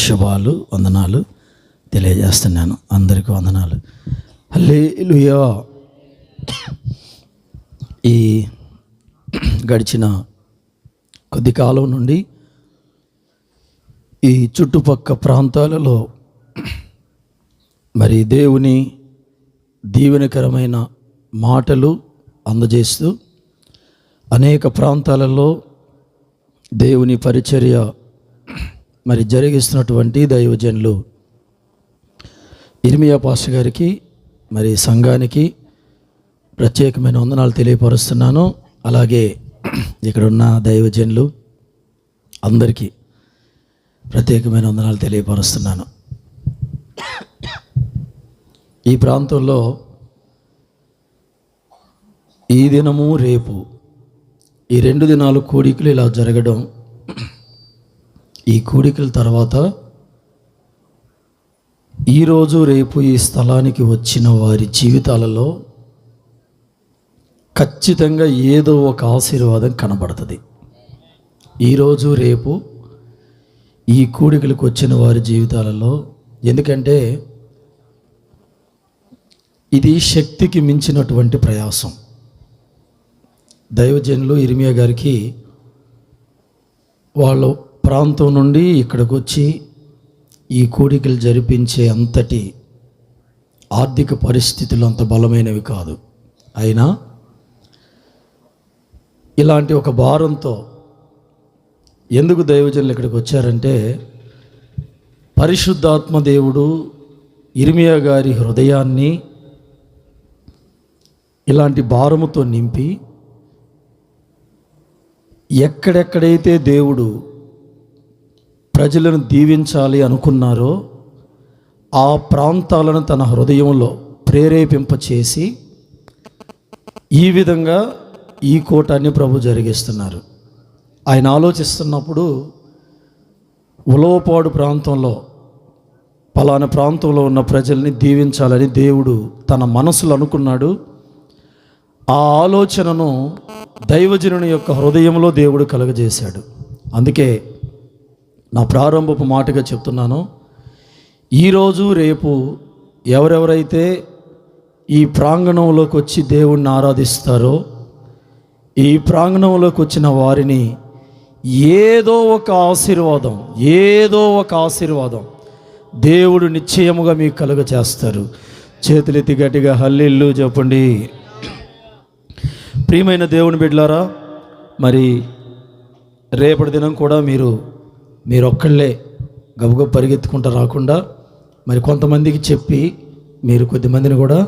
శుభాలు వందనాలు తెలియజేస్తున్నాను. అందరికీ వందనాలు. హల్లెలూయా. ఈ గడిచిన కొద్ది కాలం నుండి ఈ చుట్టుపక్క ప్రాంతాలలో మరి దేవుని దీవెనకరమైన మాటలు అందజేస్తూ అనేక ప్రాంతాలలో దేవుని పరిచర్య మరి జరిగిస్తున్నటువంటి దైవజనులు ఇర్మియా పాస్టర్ గారికి మరి సంఘానికి ప్రత్యేకమైన వందనాలు తెలియపరుస్తున్నాను. అలాగే ఇక్కడ ఉన్న దైవజనులు అందరికీ ప్రత్యేకమైన వందనాలు తెలియపరుస్తున్నాను. ఈ ప్రాంతంలో ఈ దినము రేపు ఈ 2 దినాలు కూడికలు ఇలా జరగడం, ఈ కూడికల తర్వాత ఈరోజు రేపు ఈ స్థలానికి వచ్చిన వారి జీవితాలలో ఖచ్చితంగా ఏదో ఒక ఆశీర్వాదం కనబడుతుంది. ఈరోజు రేపు ఈ కూడికలకు వచ్చిన వారి జీవితాలలో, ఎందుకంటే ఇది శక్తికి మించినటువంటి ప్రయాసం. దైవజనులు ఇర్మియా గారికి వాళ్ళ ప్రాంతం నుండి ఇక్కడికి వచ్చి ఈ కూడికలు జరిపించే అంతటి ఆర్థిక పరిస్థితులు అంత బలమైనవి కాదు. అయినా ఇలాంటి ఒక భారంతో ఎందుకు దైవజనులు ఇక్కడికి వచ్చారంటే, పరిశుద్ధాత్మ దేవుడు ఇర్మియా గారి హృదయాన్ని ఇలాంటి భారముతో నింపి ఎక్కడెక్కడైతే దేవుడు ప్రజలను దీవించాలి అనుకున్నారో ఆ ప్రాంతాలను తన హృదయంలో ప్రేరేపింపచేసి ఈ విధంగా ఈ కూటాన్ని ప్రభు జరిగిస్తున్నారు. ఆయన ఆలోచిస్తున్నప్పుడు ఉలవపాడు ప్రాంతంలో పలానా ప్రాంతంలో ఉన్న ప్రజల్ని దీవించాలని దేవుడు తన మనసులో అనుకున్నాడు. ఆ ఆలోచనను దైవజనుని యొక్క హృదయంలో దేవుడు కలుగజేశాడు. అందుకే నా ప్రారంభపు మాటగా చెప్తున్నాను, ఈరోజు రేపు ఎవరెవరైతే ఈ ప్రాంగణంలోకి వచ్చి దేవుణ్ణి ఆరాధిస్తారో, ఈ ప్రాంగణంలోకి వచ్చిన వారిని ఏదో ఒక ఆశీర్వాదం దేవుడు నిశ్చయముగా మీకు కలుగజేస్తారు. చేతులెత్తి గట్టిగా హల్లెలూయా చెప్పండి. ప్రియమైన దేవుని బిడ్డలారా, మరి రేపటి దినం కూడా మీరు ఒక్కళ్ళే గబగబ పరిగెత్తుకుంటూ రాకుండా మరి కొంతమందికి చెప్పి మీరు కొద్దిమందిని కూడా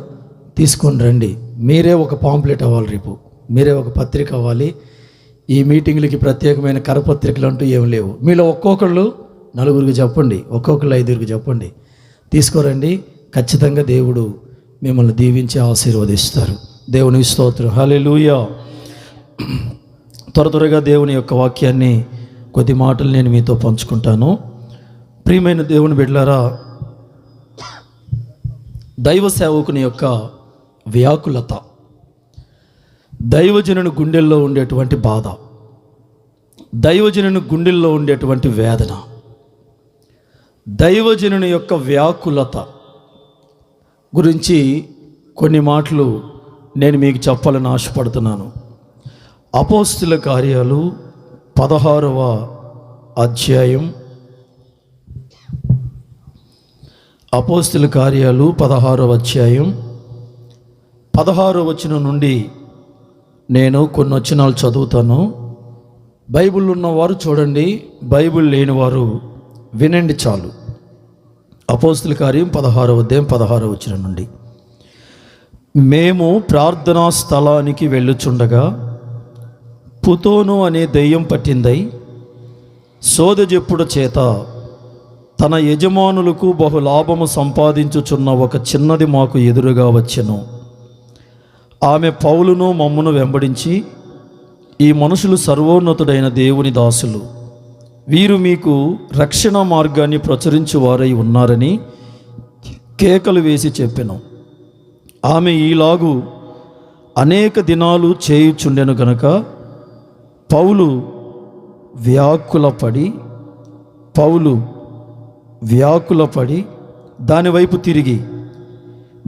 తీసుకొని రండి. మీరే ఒక పాంప్లెట్ అవ్వాలి, రేపు మీరే ఒక పత్రిక అవ్వాలి. ఈ మీటింగ్లకి ప్రత్యేకమైన కరపత్రికలు అంటూ ఏం లేవు. మీలో ఒక్కొక్కళ్ళు 4 చెప్పండి, ఒక్కొక్కళ్ళు 5 చెప్పండి, తీసుకోరండి. ఖచ్చితంగా దేవుడు మిమ్మల్ని దీవించి ఆశీర్వదిస్తారు. దేవుని స్తోత్రం. హల్లెలూయా. త్వరగా దేవుని యొక్క వాక్యాన్ని కొద్ది మాటలు నేను మీతో పంచుకుంటాను. ప్రియమైన దేవుని బిడ్డలారా, దైవ సేవకుని యొక్క వ్యాకులత, దైవజనుని గుండెల్లో ఉండేటువంటి బాధ, దైవజనుని గుండెల్లో ఉండేటువంటి వేదన, దైవజనుని యొక్క వ్యాకులత గురించి కొన్ని మాటలు నేను మీకు చెప్పాలని ఆశపడుతున్నాను. అపోస్తుల కార్యాలు 16వ అధ్యాయం, అపోస్తుల కార్యాలు 16వ అధ్యాయం 16వ వచనం నుండి నేను కొన్ని వచనాలు చదువుతాను. బైబిల్ ఉన్నవారు చూడండి, బైబిల్ లేనివారు వినండి చాలు. అపోస్తుల కార్యం 16వ అధ్యాయం 16వ వచనం నుండి, మేము ప్రార్థనా స్థలానికి వెళ్ళుచుండగా పుతోను అనే దెయ్యం పట్టిందై సోదజెప్పుడ చేత తన యజమానులకు బహులాభము సంపాదించుచున్న ఒక చిన్నది మాకు ఎదురుగా వచ్చెను. ఆమె పౌలును మమ్మును వెంబడించి, ఈ మనుషులు సర్వోన్నతుడైన దేవుని దాసులు, వీరు మీకు రక్షణ మార్గాన్ని ప్రచురించు వారై ఉన్నారని కేకలు వేసి చెప్పెను. ఆమె ఈలాగు అనేక దినాలు చేయుచుండెను గనుక పౌలు వ్యాకులపడి, పౌలు వ్యాకులపడి దానివైపు తిరిగి,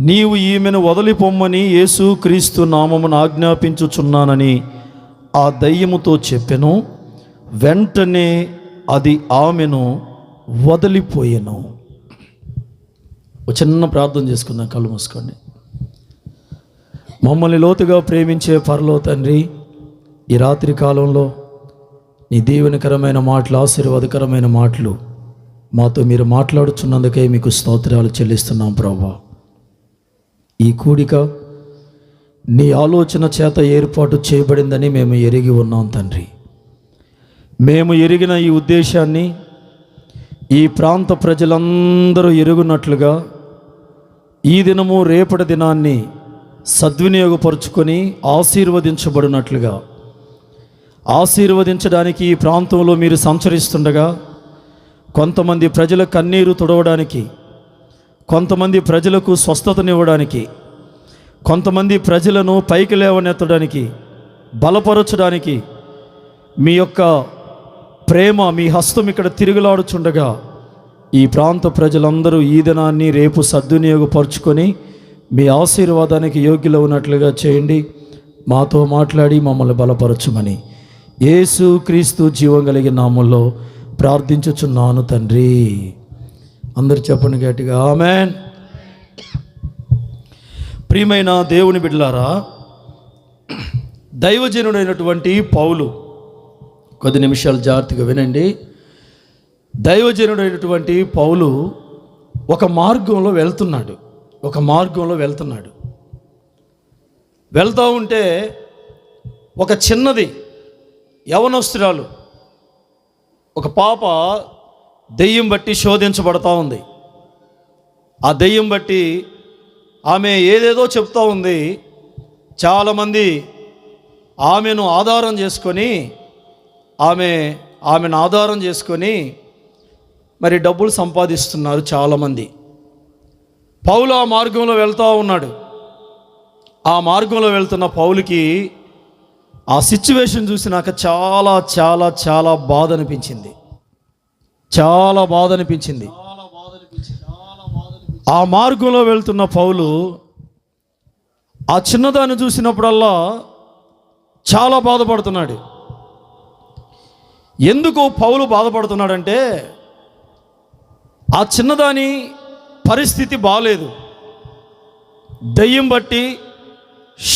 నీవు ఈమెను వదిలిపొమ్మని యేసుక్రీస్తు నామమున ఆజ్ఞాపించుచున్నానని ఆ దయ్యముతో చెప్పెను. వెంటనే అది ఆమెను వదిలిపోయెను. ఒక చిన్న ప్రార్థన చేసుకుందాం, కళ్ళు మూసుకోండి. మమ్మల్ని లోతుగా ప్రేమించే పరలోక తండ్రి, ఈ రాత్రి కాలంలో నీ దీవెనకరమైన మాటలు, ఆశీర్వాదకరమైన మాటలు మాతో మీరు మాట్లాడుచున్నందుకే మీకు స్తోత్రాలు చెల్లిస్తున్నాం ప్రభువా. ఈ కూడిక నీ ఆలోచన చేత ఏర్పాటు చేయబడిందని మేము ఎరిగి ఉన్నాం తండ్రి. మేము ఎరిగిన ఈ ఉద్దేశాన్ని ఈ ప్రాంత ప్రజలందరూ ఎరుగునట్లుగా ఈ దినము రేపటి దినాన్ని సద్వినియోగపరుచుకొని ఆశీర్వదించబడినట్లుగా, ఆశీర్వదించడానికి ఈ ప్రాంతంలో మీరు సంచరిస్తుండగా కొంతమంది ప్రజల కన్నీరు తుడవడానికి, కొంతమంది ప్రజలకు స్వస్థతనివ్వడానికి, కొంతమంది ప్రజలను పైకి లేవనెత్తడానికి, బలపరచడానికి మీ యొక్క ప్రేమ, మీ హస్తం ఇక్కడ తిరుగులాడుచుండగా ఈ ప్రాంత ప్రజలందరూ ఈ దినాన్ని రేపు సద్వినియోగపరుచుకొని మీ ఆశీర్వాదానికి యోగ్యులు ఉన్నట్లుగా చేయండి. మాతో మాట్లాడి మమ్మల్ని బలపరచుమని యేసుక్రీస్తు జీవం కలిగిన నామములో ప్రార్థించుచున్నాను తండ్రి. అందరు చెప్పండి గట్టిగా ఆమేన్. ప్రియమైన దేవుని బిడ్డలారా, దైవజనుడైనటువంటి పౌలు, కొద్ది నిమిషాలు జాగ్రత్తగా వినండి. దైవజనుడైనటువంటి పౌలు ఒక మార్గంలో వెళ్తున్నాడు. వెళ్తూ ఉంటే ఒక చిన్నది యవనస్తురాలు, ఒక పాప దెయ్యం బట్టి శోధించబడతా ఉంది. ఆ దెయ్యం బట్టి ఆమె ఏదేదో చెప్తూ ఉంది. చాలామంది ఆమెను ఆధారం చేసుకొని ఆమెను ఆధారం చేసుకొని మరి డబ్బులు సంపాదిస్తున్నారు చాలామంది. పౌలు ఆ మార్గంలో వెళ్తూ ఉన్నాడు. ఆ మార్గంలో వెళ్తున్న పౌలుకి ఆ సిచ్యువేషన్ చూసి నాకు చాలా చాలా చాలా బాధ అనిపించింది. ఆ మార్గంలో వెళ్తున్న పౌలు ఆ చిన్నదాన్ని చూసినప్పుడల్లా చాలా బాధపడుతున్నాడు. ఎందుకు పౌలు బాధపడుతున్నాడంటే, ఆ చిన్నదాని పరిస్థితి బాలేదు. దయ్యం బట్టి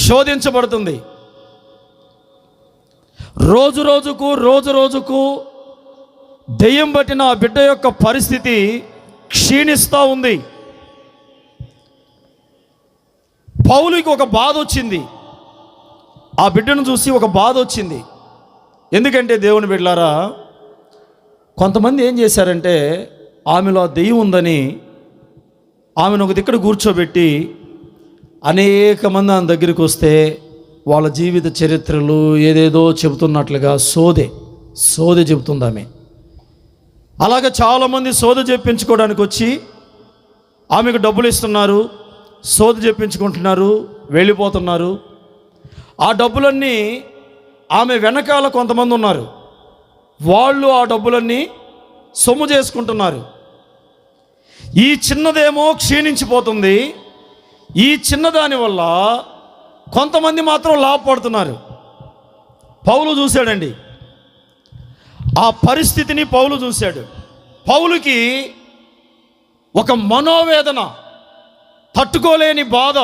శోధించబడుతుంది. రోజు రోజుకు దయ్యం బట్టిన ఆ బిడ్డ యొక్క పరిస్థితి క్షీణిస్తూ ఉంది. పౌలుకి ఒక బాధ వచ్చింది. ఆ బిడ్డను చూసి ఒక బాధ వచ్చింది. ఎందుకంటే దేవుని బిడ్డలారా, కొంతమంది ఏం చేశారంటే ఆమెలో దెయ్యం ఉందని ఆమెను ఒక దిక్కడ కూర్చోబెట్టి అనేక మంది ఆమె దగ్గరికి వస్తే వాళ్ళ జీవిత చరిత్రలు ఏదేదో చెబుతున్నట్లుగా సోదే చెబుతుంది ఆమె. అలాగే చాలామంది సోద చెప్పించుకోవడానికి వచ్చి ఆమెకు డబ్బులు ఇస్తున్నారు, సోద చెప్పించుకుంటున్నారు, వెళ్ళిపోతున్నారు. ఆ డబ్బులన్నీ ఆమె వెనకాల కొంతమంది ఉన్నారు, వాళ్ళు ఆ డబ్బులన్నీ సొమ్ము చేసుకుంటున్నారు. ఈ చిన్నదేమో క్షీణించిపోతుంది. ఈ చిన్నదాని వల్ల కొంతమంది మాత్రం లాభపడుతున్నారు. పౌలు చూశాడండి ఆ పరిస్థితిని. పౌలు చూశాడు. పౌలుకి ఒక మనోవేదన, తట్టుకోలేని బాధ,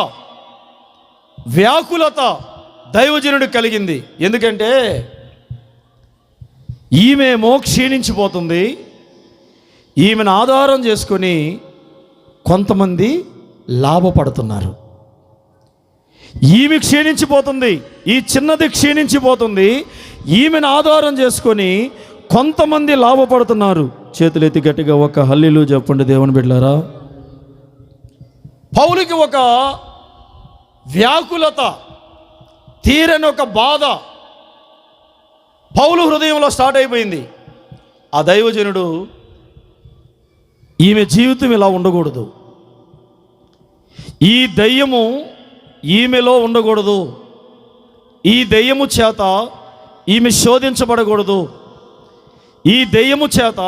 వ్యాకులత దైవజనుడికి కలిగింది. ఎందుకంటే ఈమెమో క్షీణించిపోతుంది. ఈమెను ఆధారం చేసుకొని కొంతమంది లాభపడుతున్నారు. ఈమె క్షీణించిపోతుంది, ఈ చిన్నది క్షీణించిపోతుంది. ఈమెను ఆధారం చేసుకొని కొంతమంది లాభపడుతున్నారు. చేతులెత్తి గట్టిగా ఒక హల్లెలూయా చెప్పండి దేవుని బిడ్డలారా. పౌలుకి ఒక వ్యాకులత, తీరని ఒక బాధ పౌలు హృదయంలో స్టార్ట్ అయిపోయింది. ఆ దైవజనుడు ఈమె జీవితం ఇలా ఉండకూడదు, ఈ దయ్యము ఈమెలో ఉండకూడదు, ఈ దయ్యము చేత ఈమె శోధించబడకూడదు, ఈ దయ్యము చేత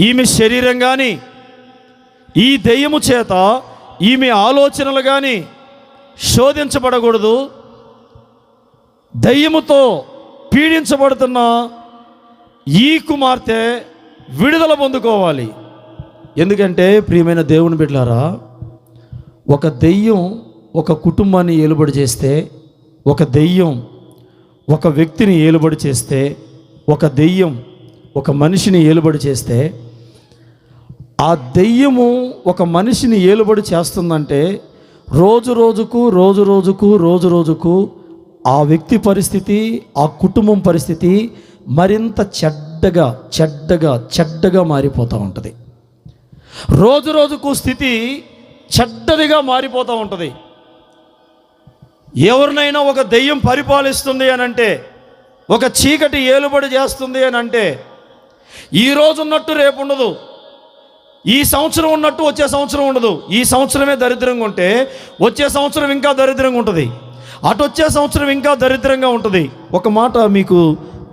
ఈమె శరీరం కానీ, ఈ దెయ్యము చేత ఈమె ఆలోచనలు కానీ శోధించబడకూడదు. దెయ్యముతో పీడించబడుతున్న ఈ కుమార్తె విడుదల పొందుకోవాలి. ఎందుకంటే ప్రియమైన దేవుని బిడ్డలారా, ఒక దెయ్యం ఒక కుటుంబాన్ని ఏలుబడి చేస్తే, ఒక దెయ్యం ఒక వ్యక్తిని ఏలుబడి చేస్తే, ఒక దెయ్యం ఒక మనిషిని ఏలుబడి చేస్తే, ఆ దెయ్యము ఒక మనిషిని ఏలుబడి చేస్తుందంటే రోజు రోజుకు ఆ వ్యక్తి పరిస్థితి, ఆ కుటుంబం పరిస్థితి మరింత చెడ్డగా మారిపోతూ ఉంటుంది. రోజుకు స్థితి చెడ్డదిగా మారిపోతూ ఉంటుంది. ఎవరినైనా ఒక దెయ్యం పరిపాలిస్తుంది అని అంటే, ఒక చీకటి ఏలుబడి చేస్తుంది అని అంటే, ఈరోజు ఉన్నట్టు రేపు ఉండదు, ఈ సంవత్సరం ఉన్నట్టు వచ్చే సంవత్సరం ఉండదు. ఈ సంవత్సరమే దరిద్రంగా ఉంటే వచ్చే సంవత్సరం ఇంకా దరిద్రంగా ఉంటుంది, అటు వచ్చే సంవత్సరం ఇంకా దరిద్రంగా ఉంటుంది. ఒక మాట మీకు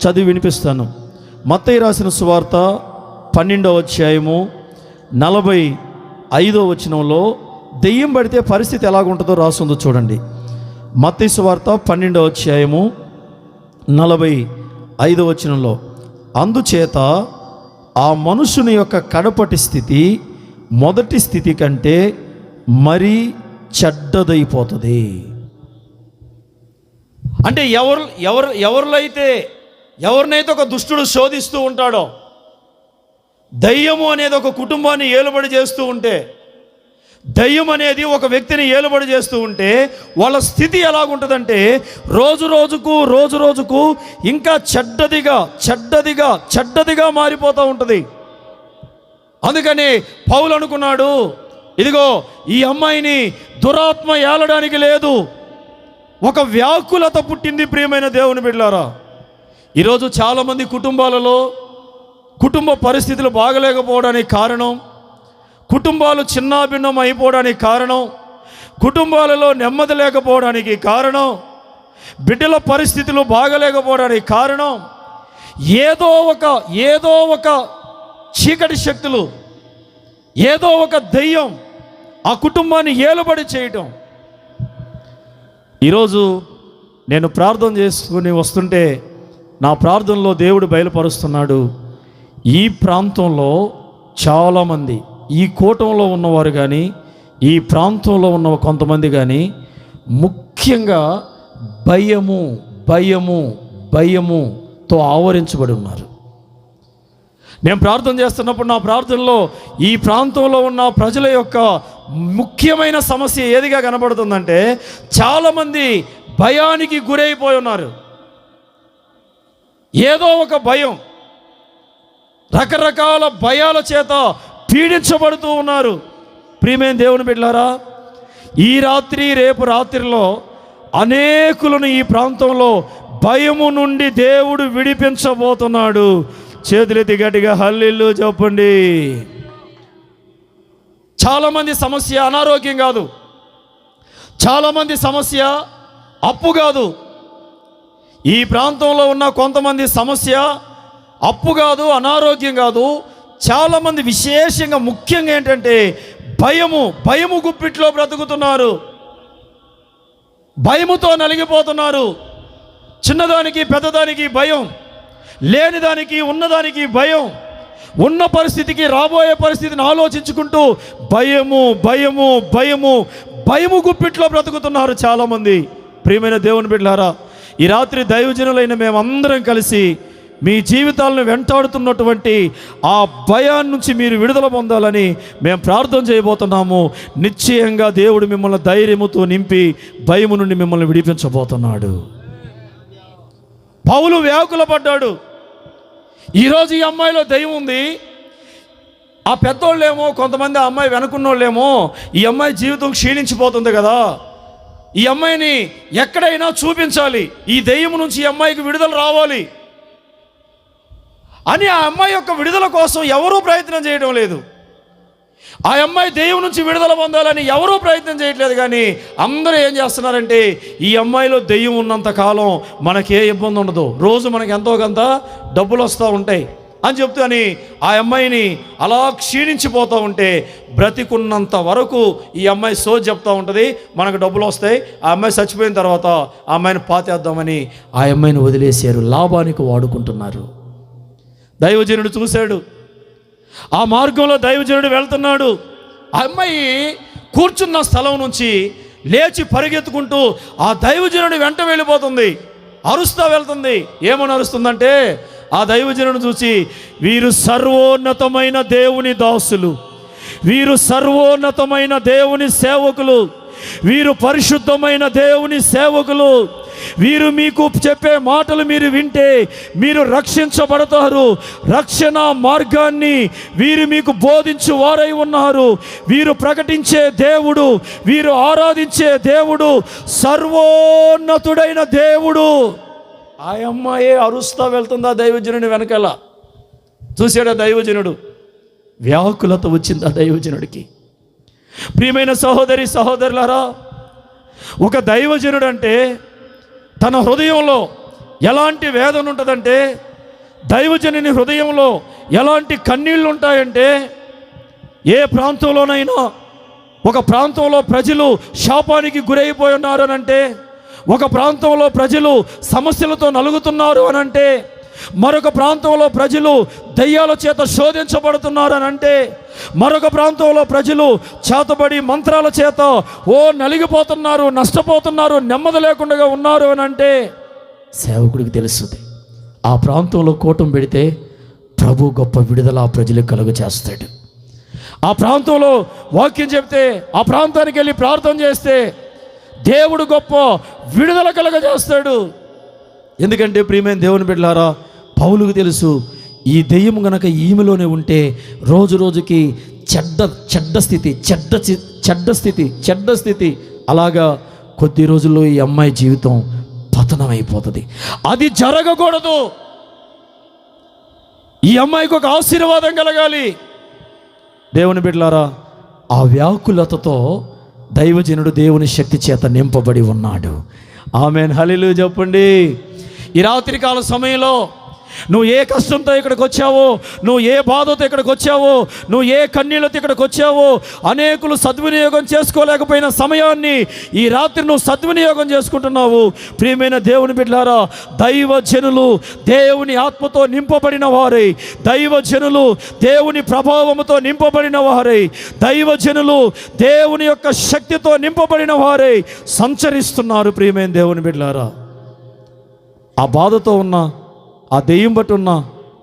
చదివి వినిపిస్తాను. మత్తయి రాసిన సువార్త 12వ అధ్యాయము 45వ వచనంలో దెయ్యం పడితే పరిస్థితి ఎలాగుంటుందో రాస్తుందో చూడండి. మత్తయి సువార్త 12వ అధ్యాయము 45వ వచనంలో, అందుచేత ఆ మనుషుని యొక్క కడపటి స్థితి మొదటి స్థితి కంటే మరీ చెడ్డదైపోతుంది. అంటే ఎవరినైతే ఒక దుష్టుడు శోధిస్తూ ఉంటాడో, దయ్యము అనేది ఒక కుటుంబాన్ని ఏలుబడి చేస్తూ ఉంటే, దయ్యం అనేది ఒక వ్యక్తిని ఏలుబడి చేస్తూ ఉంటే వాళ్ళ స్థితి ఎలాగుంటుందంటే రోజు రోజుకు ఇంకా చెడ్డదిగా మారిపోతూ ఉంటుంది. అందుకని పౌలు అనుకున్నాడు, ఇదిగో ఈ అమ్మాయిని దురాత్మ ఏలడానికి లేదు, ఒక వ్యాకులత పుట్టింది. ప్రియమైన దేవుని బిడ్డలారా, ఈరోజు చాలామంది కుటుంబాలలో కుటుంబ పరిస్థితులు బాగలేకపోవడానికి కారణం, కుటుంబాలు చిన్నాభిన్నం అయిపోవడానికి కారణం, కుటుంబాలలో నెమ్మది లేకపోవడానికి కారణం, బిడ్డల పరిస్థితులు బాగలేకపోవడానికి కారణం ఏదో ఒక చీకటి శక్తులు, ఏదో ఒక దెయ్యం ఆ కుటుంబాన్ని ఏలుబడి చేయటం. ఈరోజు నేను ప్రార్థన చేసుకుని వస్తుంటే నా ప్రార్థనలో దేవుడు బయలుపరుస్తున్నాడు, ఈ ప్రాంతంలో చాలామంది, ఈ కూటంలో ఉన్నవారు కానీ, ఈ ప్రాంతంలో ఉన్న కొంతమంది కానీ ముఖ్యంగా భయముతో ఆవరించబడి ఉన్నారు. నేను ప్రార్థన చేస్తున్నప్పుడు నా ప్రార్థనలో ఈ ప్రాంతంలో ఉన్న ప్రజల యొక్క ముఖ్యమైన సమస్య ఏదిగా కనబడుతుందంటే, చాలామంది భయానికి గురైపోయి ఉన్నారు. ఏదో ఒక భయం, రకరకాల భయాల చేత పీడించబడుతూ ఉన్నారు. ప్రియమైన దేవుని బిడ్డలారా, ఈ రాత్రి రేపు రాత్రిలో అనేకులను ఈ ప్రాంతంలో భయము నుండి దేవుడు విడిపించబోతున్నాడు. చేతులెత్తి గట్టిగా హల్లెలూయా చెప్పండి. చాలామంది సమస్య అనారోగ్యం కాదు, చాలామంది సమస్య అప్పు కాదు. ఈ ప్రాంతంలో ఉన్న కొంతమంది సమస్య అప్పు కాదు, అనారోగ్యం కాదు. చాలామంది విశేషంగా ముఖ్యంగా ఏంటంటే భయము గుప్పిట్లో బ్రతుకుతున్నారు, భయముతో నలిగిపోతున్నారు. చిన్నదానికి పెద్దదానికి భయం, లేనిదానికి ఉన్నదానికి భయం, ఉన్న పరిస్థితికి రాబోయే పరిస్థితిని ఆలోచించుకుంటూ భయము గుప్పిట్లో బ్రతుకుతున్నారు చాలామంది. ప్రియమైన దేవుని బిడ్డలారా, ఈ రాత్రి దైవజనులైన మేమందరం కలిసి మీ జీవితాలను వెంటాడుతున్నటువంటి ఆ భయాన్ని నుంచి మీరు విడుదల పొందాలని మేము ప్రార్థన చేయబోతున్నాము. నిశ్చయంగా దేవుడు మిమ్మల్ని ధైర్యముతో నింపి భయము నుండి మిమ్మల్ని విడిపించబోతున్నాడు. పౌలు వ్యాకుల పడ్డాడు. ఈరోజు ఈ అమ్మాయిలో దయ్యం ఉంది. ఆ పెద్దోళ్ళేమో కొంతమంది ఆ అమ్మాయి వెనుకున్నోళ్ళేమో ఈ అమ్మాయి జీవితం క్షీణించిపోతుంది కదా, ఈ అమ్మాయిని ఎక్కడైనా చూపించాలి, ఈ దయ్యం నుంచి ఈ అమ్మాయికి విడుదల రావాలి అని ఆ అమ్మాయి యొక్క విడుదల కోసం ఎవరూ ప్రయత్నం చేయడం లేదు. ఆ అమ్మాయి దెయ్యం నుంచి విడుదల పొందాలని ఎవరూ ప్రయత్నం చేయట్లేదు. కానీ అందరూ ఏం చేస్తున్నారంటే, ఈ అమ్మాయిలో దెయ్యం ఉన్నంత కాలం మనకే ఇబ్బంది ఉండదు, రోజు మనకి ఎంతో కొంత డబ్బులు వస్తూ ఉంటాయి, అని చెప్తాని ఆ అమ్మాయిని అలా క్షీణించిపోతూ ఉంటే బ్రతికున్నంత వరకు ఈ అమ్మాయి సోజ్ చెప్తూ ఉంటుంది, మనకు డబ్బులు వస్తాయి. ఆ అమ్మాయి చచ్చిపోయిన తర్వాత ఆ అమ్మాయిని పాతేద్దామని ఆ అమ్మాయిని వదిలేశారు, లాభానికి వాడుకుంటున్నారు. దైవజనుడు చూశాడు, ఆ మార్గంలో దైవజనుడు వెళ్తున్నాడు. ఆ అమ్మాయి కూర్చున్న స్థలం నుంచి లేచి పరిగెత్తుకుంటూ ఆ దైవజనుడి వెంట వెళ్ళిపోతుంది, అరుస్తూ వెళ్తుంది. ఏమని అరుస్తుందంటే, ఆ దైవజనుడు చూసి, వీరు సర్వోన్నతమైన దేవుని దాసులు, వీరు సర్వోన్నతమైన దేవుని సేవకులు, వీరు పరిశుద్ధమైన దేవుని సేవకులు, వీరు మీకు చెప్పే మాటలు మీరు వింటే మీరు రక్షించబడతారు, రక్షణ మార్గాన్ని వీరు మీకు బోధించు వారై ఉన్నారు. వీరు ప్రకటించే దేవుడు, వీరు ఆరాధించే దేవుడు సర్వోన్నతుడైన దేవుడు. ఆ అమ్మాయే అరుస్తా వెళ్తుందా దైవజనుడి వెనకాల. చూసాడా దైవజనుడు, వ్యాకులత వచ్చింది ఆ దైవజనుడికి. ప్రియమైన సహోదరి సహోదరులారా, ఒక దైవజనుడు అంటే తన హృదయంలో ఎలాంటి వేదన ఉంటుందంటే, దైవజనుని హృదయంలో ఎలాంటి కన్నీళ్ళు ఉంటాయంటే, ఏ ప్రాంతంలోనైనా ఒక ప్రాంతంలో ప్రజలు శాపానికి గురైపోయి ఉన్నారు అనంటే, ఒక ప్రాంతంలో ప్రజలు సమస్యలతో నలుగుతున్నారు అనంటే, మరొక ప్రాంతంలో ప్రజలు దయ్యాల చేత శోధించబడుతున్నారు అనంటే, మరొక ప్రాంతంలో ప్రజలు చేతబడి మంత్రాల చేత నలిగిపోతున్నారు, నష్టపోతున్నారు, నెమ్మది లేకుండా ఉన్నారు అనంటే, సేవకుడికి తెలుస్తుంది ఆ ప్రాంతంలో కూటం పెడితే ప్రభు గొప్ప విడుదల ఆ ప్రజలకు కలుగ చేస్తాడు. ఆ ప్రాంతంలో వాక్యం చెప్తే, ఆ ప్రాంతానికి వెళ్ళి ప్రార్థన చేస్తే దేవుడు గొప్ప విడుదల కలుగజేస్తాడు. ఎందుకంటే ప్రియమైన దేవుని బిడ్డలారా, పౌలుకు తెలుసు, ఈ దెయ్యం గనక ఈమెలోనే ఉంటే రోజు రోజుకి చెడ్డ స్థితి అలాగా కొద్ది రోజుల్లో ఈ అమ్మాయి జీవితం పతనం అయిపోతుంది. అది జరగకూడదు. ఈ అమ్మాయికి ఒక ఆశీర్వాదం కలగాలి. దేవుని బిడ్డలారా, ఆ వ్యాకులతతో దైవజనుడు దేవుని శక్తి చేత నింపబడి ఉన్నాడు. ఆమేన్, హల్లెలూయా చెప్పండి. ఈ రాత్రికాల సమయంలో నువ్వు ఏ కష్టంతో ఇక్కడికి వచ్చావో, నువ్వు ఏ బాధతో ఇక్కడికి వచ్చావో, నువ్వు ఏ కన్నీళ్ళతో ఇక్కడికి వచ్చావో, అనేకులు సద్వినియోగం చేసుకోలేకపోయిన సమయాన్ని ఈ రాత్రి నువ్వు సద్వినియోగం చేసుకుంటున్నావు. ప్రియమైన దేవుని బిడ్డలారా, దైవజనులు దేవుని ఆత్మతో నింపబడిన వారై, దైవజనులు దేవుని ప్రభావముతో నింపబడిన వారై, దైవజనులు దేవుని యొక్క శక్తితో నింపబడిన వారై సంచరిస్తున్నారు. ప్రియమైన దేవుని బిడ్డలారా, ఆ బాధతో ఉన్న, ఆ దెయ్యం బట్టి ఉన్న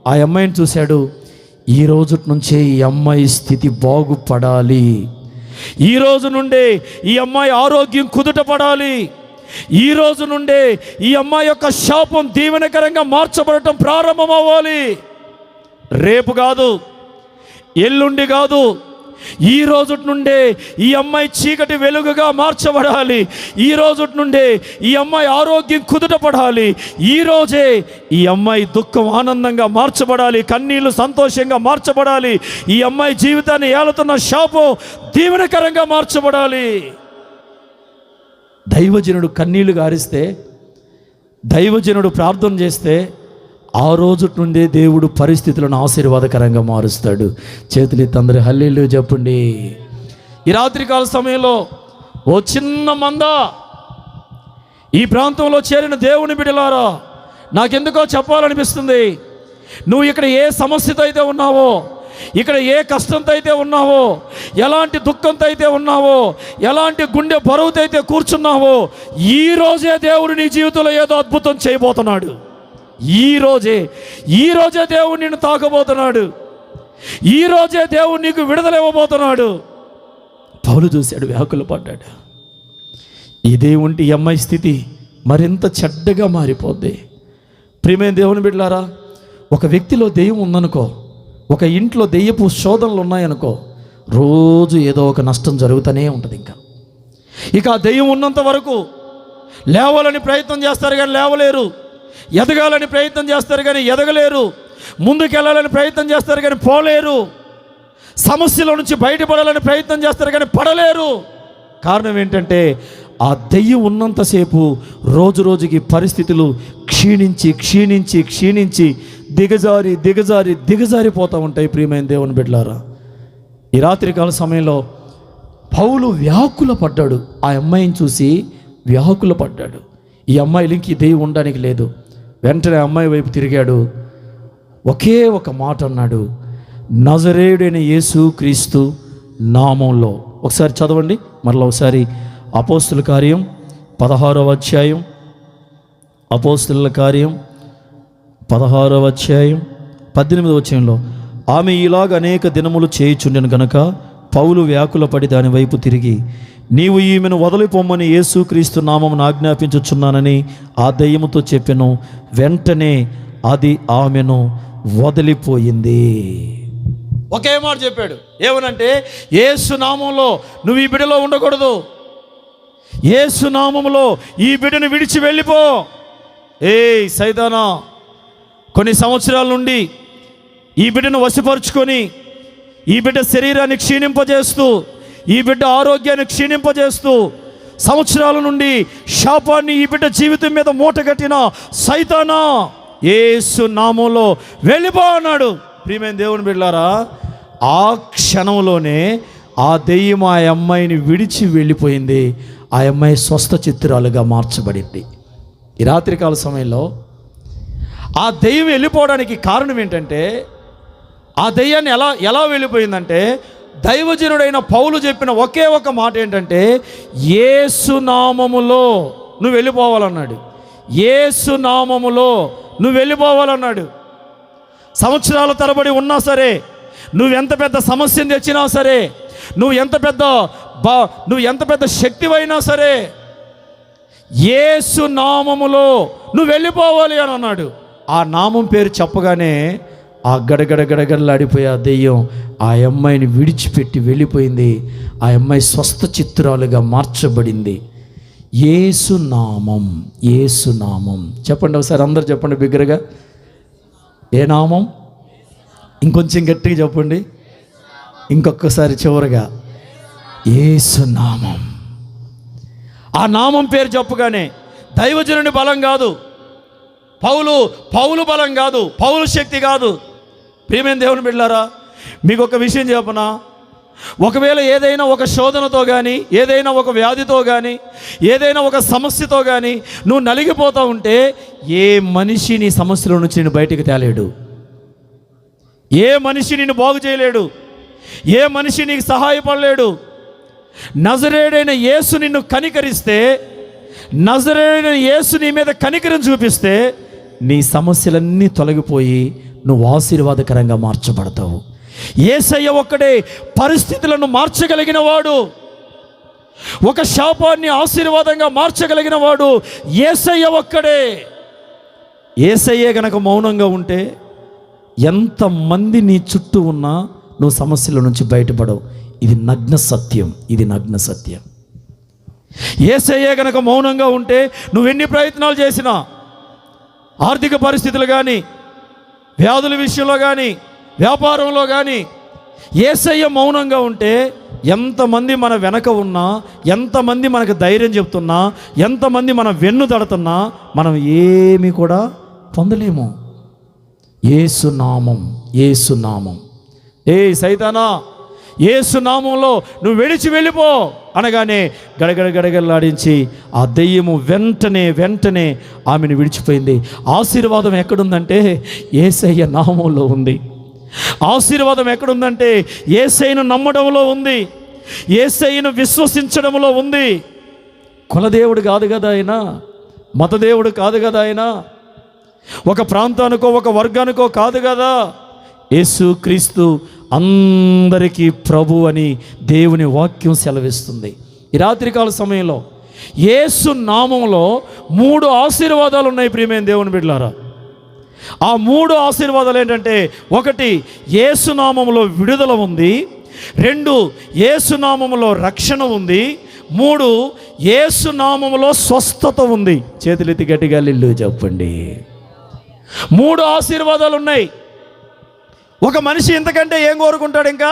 ఆ అమ్మాయిని చూశాడు. ఈ రోజు నుంచే ఈ అమ్మాయి స్థితి బాగుపడాలి, ఈ రోజు నుండే ఈ అమ్మాయి ఆరోగ్యం కుదుట పడాలి, ఈ రోజు నుండే ఈ అమ్మాయి యొక్క శాపం దీవెనకరంగా మార్చబడటం ప్రారంభం అవ్వాలి. రేపు కాదు, ఎల్లుండి కాదు, ఈ రోజు నుండే ఈ అమ్మాయి చీకటి వెలుగుగా మార్చబడాలి. ఈ రోజు నుండే ఈ అమ్మాయి ఆరోగ్యం కుదుట పడాలి. ఈ రోజే ఈ అమ్మాయి దుఃఖం ఆనందంగా మార్చబడాలి, కన్నీళ్లు సంతోషంగా మార్చబడాలి. ఈ అమ్మాయి జీవితాన్ని ఏలుతున్న శాపం దీవెనకరంగా మార్చబడాలి. దైవజనుడు కన్నీళ్లు గారిస్తే, దైవజనుడు ప్రార్థన చేస్తే ఆ రోజు నుండే దేవుడు పరిస్థితులను ఆశీర్వాదకరంగా మారుస్తాడు. చేతులెత్తి అందరూ హల్లెలూయా చెప్పండి. ఈ రాత్రికాల సమయంలో ఓ చిన్న మంద ఈ ప్రాంతంలో చేరిన దేవుని బిడ్డలారా, నాకెందుకో చెప్పాలనిపిస్తుంది. నువ్వు ఇక్కడ ఏ సమస్యతో అయితే ఉన్నావో, ఇక్కడ ఏ కష్టంతో అయితే ఉన్నావో, ఎలాంటి దుఃఖంతో అయితే ఉన్నావో, ఎలాంటి గుండె బరువుతో అయితే కూర్చున్నావో, ఈ రోజే దేవుడు నీ జీవితంలో ఏదో అద్భుతం చేయబోతున్నాడు. ఈ రోజే దేవుడు నిన్ను తాకబోతున్నాడు. ఈ రోజే దేవుడు నీకు విడుదల ఇవ్వబోతున్నాడు. పౌలు చూశాడు, వ్యాకుల పడ్డాడు. ఇదే ఉంటే ఈ అమ్మాయి స్థితి మరింత చెడ్డగా మారిపోద్ది. ప్రియమైన దేవుని బిడ్డలారా, ఒక వ్యక్తిలో దెయ్యం ఉందనుకో, ఒక ఇంట్లో దెయ్యపు శోధనలు ఉన్నాయనుకో, రోజు ఏదో ఒక నష్టం జరుగుతూనే ఉంటుంది. ఇక ఆ దెయ్యం ఉన్నంత వరకు లేవాలని ప్రయత్నం చేస్తారు కానీ లేవలేరు, ఎదగాలని ప్రయత్నం చేస్తారు కానీ ఎదగలేరు, ముందుకెళ్ళాలని ప్రయత్నం చేస్తారు కానీ పోలేరు, సమస్యల నుంచి బయటపడాలని ప్రయత్నం చేస్తారు కానీ పడలేరు. కారణం ఏంటంటే ఆ దెయ్యం ఉన్నంతసేపు రోజు రోజుకి పరిస్థితులు క్షీణించి దిగజారి దిగజారి దిగజారిపోతూ ఉంటాయి. ప్రియమైన దేవుని బిడ్డలారా, ఈ రాత్రికాల సమయంలో పౌలు వ్యాకుల పడ్డాడు. ఆ అమ్మాయిని చూసి వ్యాకుల పడ్డాడు. ఈ అమ్మాయికి దెయ్యం ఉండడానికి లేదు. వెంటనే అమ్మాయి వైపు తిరిగాడు, ఒకే ఒక మాట అన్నాడు, నజరేయుడైన యేసు క్రీస్తు నామంలో. ఒకసారి చదవండి మరలా ఒకసారి. అపోస్తుల కార్యం 16వ అధ్యాయం, అపోస్తుల కార్యం 16వ అధ్యాయం 18వ వచనంలో, ఆమె ఇలాగ అనేక దినములు చేయుచుండెను గనక పౌలు వ్యాకులపడి దాని వైపు తిరిగి, నీవు ఈమెను వదిలిపోమ్మని యేసుక్రీస్తు నామమును ఆజ్ఞాపించుచున్నానని ఆ దయ్యముతో చెప్పెను. వెంటనే అది ఆమెను వదిలిపోయింది. ఒకే మాట చెప్పాడు. ఏమనంటే, యేసు నామంలో నువ్వు ఈ బిడ్డలో ఉండకూడదు, యేసు నామములో ఈ బిడ్డను విడిచి వెళ్ళిపో. సైతానా, కొన్ని సంవత్సరాల నుండి ఈ బిడ్డను వశపరుచుకొని ఈ బిడ్డ శరీరాన్ని క్షీణింపజేస్తూ, ఈ బిడ్డ ఆరోగ్యాన్ని క్షీణింపజేస్తూ, సంవత్సరాల నుండి శాపాన్ని ఈ బిడ్డ జీవితం మీద మూటగట్టిన సైతానా, యేసు నామంలో వెళ్ళిపో అన్నాడు. ప్రియమైన దేవుని బిడ్డలారా, ఆ క్షణంలోనే ఆ దెయ్యం ఆ అమ్మాయిని విడిచి వెళ్ళిపోయింది. ఆ అమ్మాయి స్వస్థ చిత్రాలుగా మార్చబడింది. ఈ రాత్రికాల సమయంలో ఆ దెయ్యం వెళ్ళిపోవడానికి కారణం ఏంటంటే, ఆ దెయ్యాన్ని ఎలా వెళ్ళిపోయిందంటే, దైవజనుడైన పౌలు చెప్పిన ఒకే ఒక మాట ఏంటంటే, యేసు నామములో నువ్వు వెళ్ళిపోవాలన్నాడు. యేసు నామములో నువ్వు వెళ్ళిపోవాలన్నాడు. సంవత్సరాల తరబడి ఉన్నా సరే, నువ్వెంత పెద్ద సమస్యను తెచ్చినా సరే, నువ్వు ఎంత పెద్ద శక్తివైనా సరే, యేసు నామములో నువ్వు వెళ్ళిపోవాలి అని అన్నాడు. ఆ నామం పేరు చెప్పగానే ఆ గడగడగడగడలాడిపోయి ఆ దెయ్యం ఆ అమ్మాయిని విడిచిపెట్టి వెళ్ళిపోయింది. ఆ అమ్మాయి స్వస్థ చిత్రాలుగా మార్చబడింది. యేసు నామం, యేసు నామం. చెప్పండి ఒకసారి, అందరు చెప్పండి బిగ్గరగా. ఏ నామం? ఇంకొంచెం గట్టిగా చెప్పండి. ఇంకొకసారి చివరగా, యేసు నామం. ఆ నామం పేరు చెప్పగానే దైవజనుని బలం కాదు, పౌలు బలం కాదు, పౌలు శక్తి కాదు. ప్రియమైన దేవుని బిడ్డలారా, మీకు ఒక విషయం చెప్పనా, ఒకవేళ ఏదైనా ఒక శోధనతో కానీ, ఏదైనా ఒక వ్యాధితో కానీ, ఏదైనా ఒక సమస్యతో కానీ నువ్వు నలిగిపోతూ ఉంటే, ఏ మనిషి నీ సమస్యల నుంచి నేను బయటికి తేలేడు. ఏ మనిషి నిన్ను బాగు చేయలేడు. ఏ మనిషి నీకు సహాయపడలేడు. నజరేయుడైన యేసు నిన్ను కనికరిస్తే, నజరేయుడైన యేసు నీ మీద కనికరం చూపిస్తే, నీ సమస్యలన్నీ తొలగిపోయి నువ్వు ఆశీర్వాదకరంగా మార్చబడతావు. యేసయ్య ఒక్కడే పరిస్థితులను మార్చగలిగిన వాడు. ఒక శాపాన్ని ఆశీర్వాదంగా మార్చగలిగిన వాడు యేసయ్య ఒక్కడే. యేసయ్యే గనక మౌనంగా ఉంటే ఎంతమంది నీ చుట్టూ ఉన్నా నువ్వు సమస్యల నుంచి బయటపడవు. ఇది నగ్న సత్యం, ఇది నగ్న సత్యం. యేసయ్యే గనక మౌనంగా ఉంటే నువ్వెన్ని ప్రయత్నాలు చేసినా, ఆర్థిక పరిస్థితులు కానీ, వ్యాధుల విషయంలో కానీ, వ్యాపారంలో కానీ, యేసయ్య మౌనంగా ఉంటే ఎంతమంది మన వెనక ఉన్నా, ఎంతమంది మనకు ధైర్యం చెప్తున్నా, ఎంతమంది మన వెన్ను తడుతున్నా మనం ఏమీ కూడా పొందలేము. యేసు నామం, యేసు నామం. సైతానా, యేసు నామంలో నువ్వు వెళ్ళిపో అనగానే గడగడగడగలాడించి ఆ దెయ్యము వెంటనే ఆమెను విడిచిపోయింది. ఆశీర్వాదం ఎక్కడుందంటే యేసయ్య నామంలో ఉంది. ఆశీర్వాదం ఎక్కడుందంటే యేసయ్యను నమ్మడంలో ఉంది, యేసయ్యను విశ్వసించడంలో ఉంది. కులదేవుడు కాదు కదా ఆయన, మతదేవుడు కాదు కదా ఆయన, ఒక ప్రాంతానికో ఒక వర్గానికో కాదు కదా. యేసు క్రీస్తు అందరికీ ప్రభు అని దేవుని వాక్యం సెలవిస్తుంది. ఈ రాత్రికాల సమయంలో యేసు నామంలో 3 ఆశీర్వాదాలు ఉన్నాయి. ప్రియమైన దేవుని బిడ్డలారా, ఆ 3 ఆశీర్వాదాలు ఏంటంటే, 1 యేసు నామములో విడుదల ఉంది, 2 యేసు నామములో రక్షణ ఉంది, 3 యేసు నామములో స్వస్థత ఉంది. చేతులెత్తి గట్టిగా హల్లెలూయా చెప్పండి. 3 ఆశీర్వాదాలు ఉన్నాయి. ఒక మనిషి ఇంతకంటే ఏం కోరుకుంటాడు? ఇంకా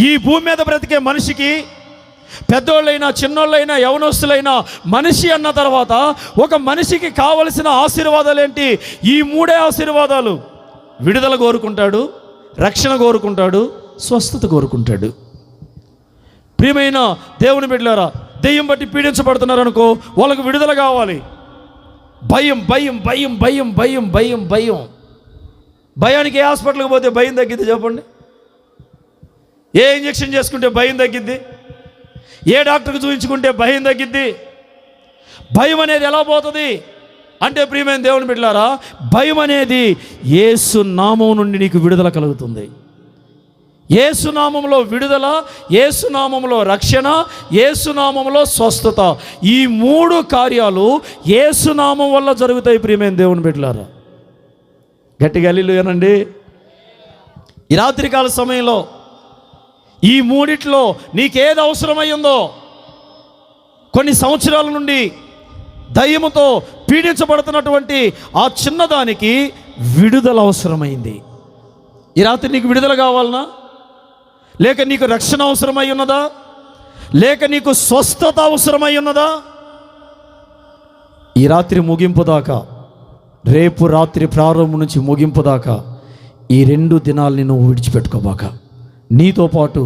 ఈ భూమి మీద బ్రతికే మనిషికి పెద్దోళ్ళైనా చిన్నోళ్ళైనా యవనస్తులైనా మనిషి అన్న తర్వాత ఒక మనిషికి కావలసిన ఆశీర్వాదాలు ఏంటి? ఈ 3 ఆశీర్వాదాలు. విడుదల కోరుకుంటాడు, రక్షణ కోరుకుంటాడు, స్వస్థత కోరుకుంటాడు. ప్రియమైన దేవుని బిడ్డలారా, దెయ్యం బట్టి పీడించబడుతున్నారు అనుకో, వాళ్ళకు విడుదల కావాలి. భయం భయం భయం భయం భయం భయం భయం. భయానికి ఏ హాస్పిటల్కి పోతే భయం తగ్గిద్ది చెప్పండి? ఏ ఇంజెక్షన్ చేసుకుంటే భయం తగ్గిద్ది? ఏ డాక్టర్కి చూపించుకుంటే భయం తగ్గిద్ది? భయం అనేది ఎలా పోతుంది అంటే ప్రియమైన దేవుని బిడ్డలారా, భయం అనేది యేసు నామం నుండి నీకు విడుదల కలుగుతుంది. యేసు నామములో విడుదల, యేసు నామములో రక్షణ, యేసు నామములో స్వస్థత. ఈ 3 కార్యాలు యేసు నామం వల్ల జరుగుతాయి ప్రియమైన దేవుని బిడ్డలారా. గట్టిగా హల్లెలూయానండి. ఈ రాత్రికాల సమయంలో ఈ 3 నీకేది అవసరమయ్యిందో, కొన్ని సంవత్సరాల నుండి దయ్యముతో పీడించబడుతున్నటువంటి ఆ చిన్నదానికి విడుదల అవసరమైంది. ఈ రాత్రి నీకు విడుదల కావాలనా? లేక నీకు రక్షణ అవసరమై ఉన్నదా? లేక నీకు స్వస్థత అవసరమై ఉన్నదా? ఈ రాత్రి ముగింపు దాకా, రేపు రాత్రి ప్రారంభం నుంచి ముగింపు దాకా ఈ 2 దినాల్ని నువ్వు విడిచిపెట్టుకోబాక. నీతో పాటు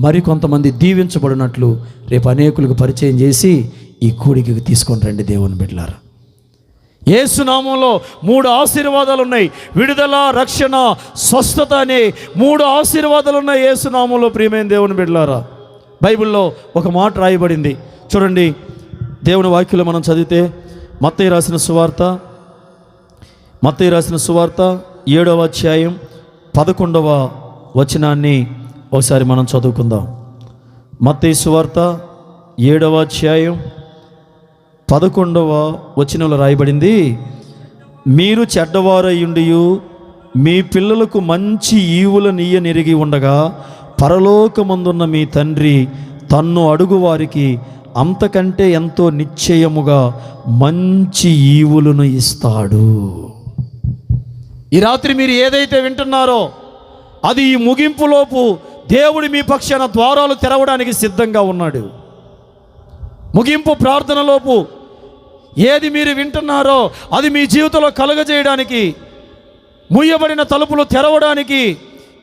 మరికొంతమంది దీవించబడినట్లు రేపు అనేకులకు పరిచయం చేసి ఈ కూడికి తీసుకొని రండి దేవుని బిడ్డలారా. యేసు నామంలో 3 ఆశీర్వాదాలు ఉన్నాయి. విడుదల, రక్షణ, స్వస్థత అనే 3 ఆశీర్వాదాలు ఉన్నాయి యేసు నామంలో ప్రియమైన దేవుని బిడ్డలారా. బైబిల్లో ఒక మాట రాయబడింది చూడండి. దేవుని వాక్యంలో మనం చదివితే మత్తయి రాసిన సువార్త 7వ అధ్యాయం 11వ వచనాన్ని ఒకసారి మనం చదువుకుందాం. మత్తయి సువార్త 7వ అధ్యాయం 11వ వచనంలో రాయబడింది, మీరు చెడ్డవారయ్యుండియు మీ పిల్లలకు మంచి ఈవులనియ్య నెరిగి ఉండగా పరలోకమందున్న మీ తండ్రి తన్ను అడుగు వారికి అంతకంటే ఎంతో నిశ్చయముగా మంచి ఈవులను ఇస్తాడు. ఈ రాత్రి మీరు ఏదైతే వింటున్నారో అది ఈ ముగింపులోపు దేవుడు మీ పక్షాన ద్వారాలు తెరవడానికి సిద్ధంగా ఉన్నాడు. ముగింపు ప్రార్థనలోపు ఏది మీరు వింటున్నారో అది మీ జీవితంలో కలుగజేయడానికి, ముయ్యబడిన తలుపులు తెరవడానికి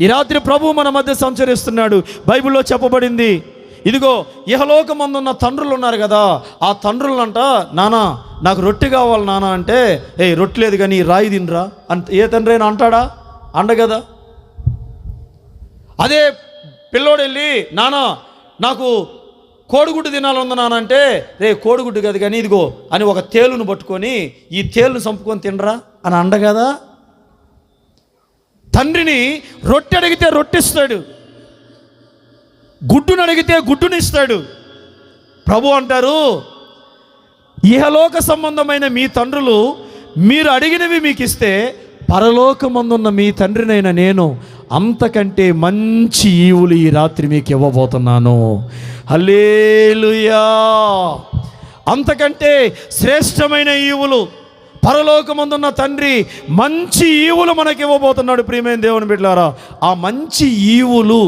ఈ రాత్రి ప్రభువు మన మధ్య సంచరిస్తున్నాడు. బైబిల్లో చెప్పబడింది, ఇదిగో ఇహలోకమందున్న తండ్రులు ఉన్నారు కదా, ఆ తండ్రులంట, నానా నాకు రొట్టె కావాలి నానా అంటే, రొట్టె లేదు కానీ రాయి తినరా అంత ఏ తండ్రి అయినా అంటాడా? అండగదా. అదే పిల్లోడు వెళ్ళి నానా నాకు కోడిగుడ్డు తినాలనుంది నాన్న అంటే, కోడిగుడ్డు కదా కానీ ఇదిగో అని ఒక తేలును పట్టుకొని ఈ తేలును చంపుకొని తినరా అని అండగదా. తండ్రిని రొట్టె అడిగితే రొట్టెస్తాడు, గుడ్డును అడిగితే గుడ్డునిస్తాడు. ప్రభు అంటారు, ఇహలోక సంబంధమైన మీ తండ్రులు మీరు అడిగినవి మీకు ఇస్తే పరలోకమందున్న మీ తండ్రినైనా నేను అంతకంటే మంచి ఈవులు ఈ రాత్రి మీకు ఇవ్వబోతున్నాను. హల్లెలూయా. అంతకంటే శ్రేష్టమైన ఈవులు పరలోకమందున్న తండ్రి మంచి ఈవులు మనకి ఇవ్వబోతున్నాడు ప్రియమైన దేవుని బిడ్డలారా. ఆ మంచి ఈవులు,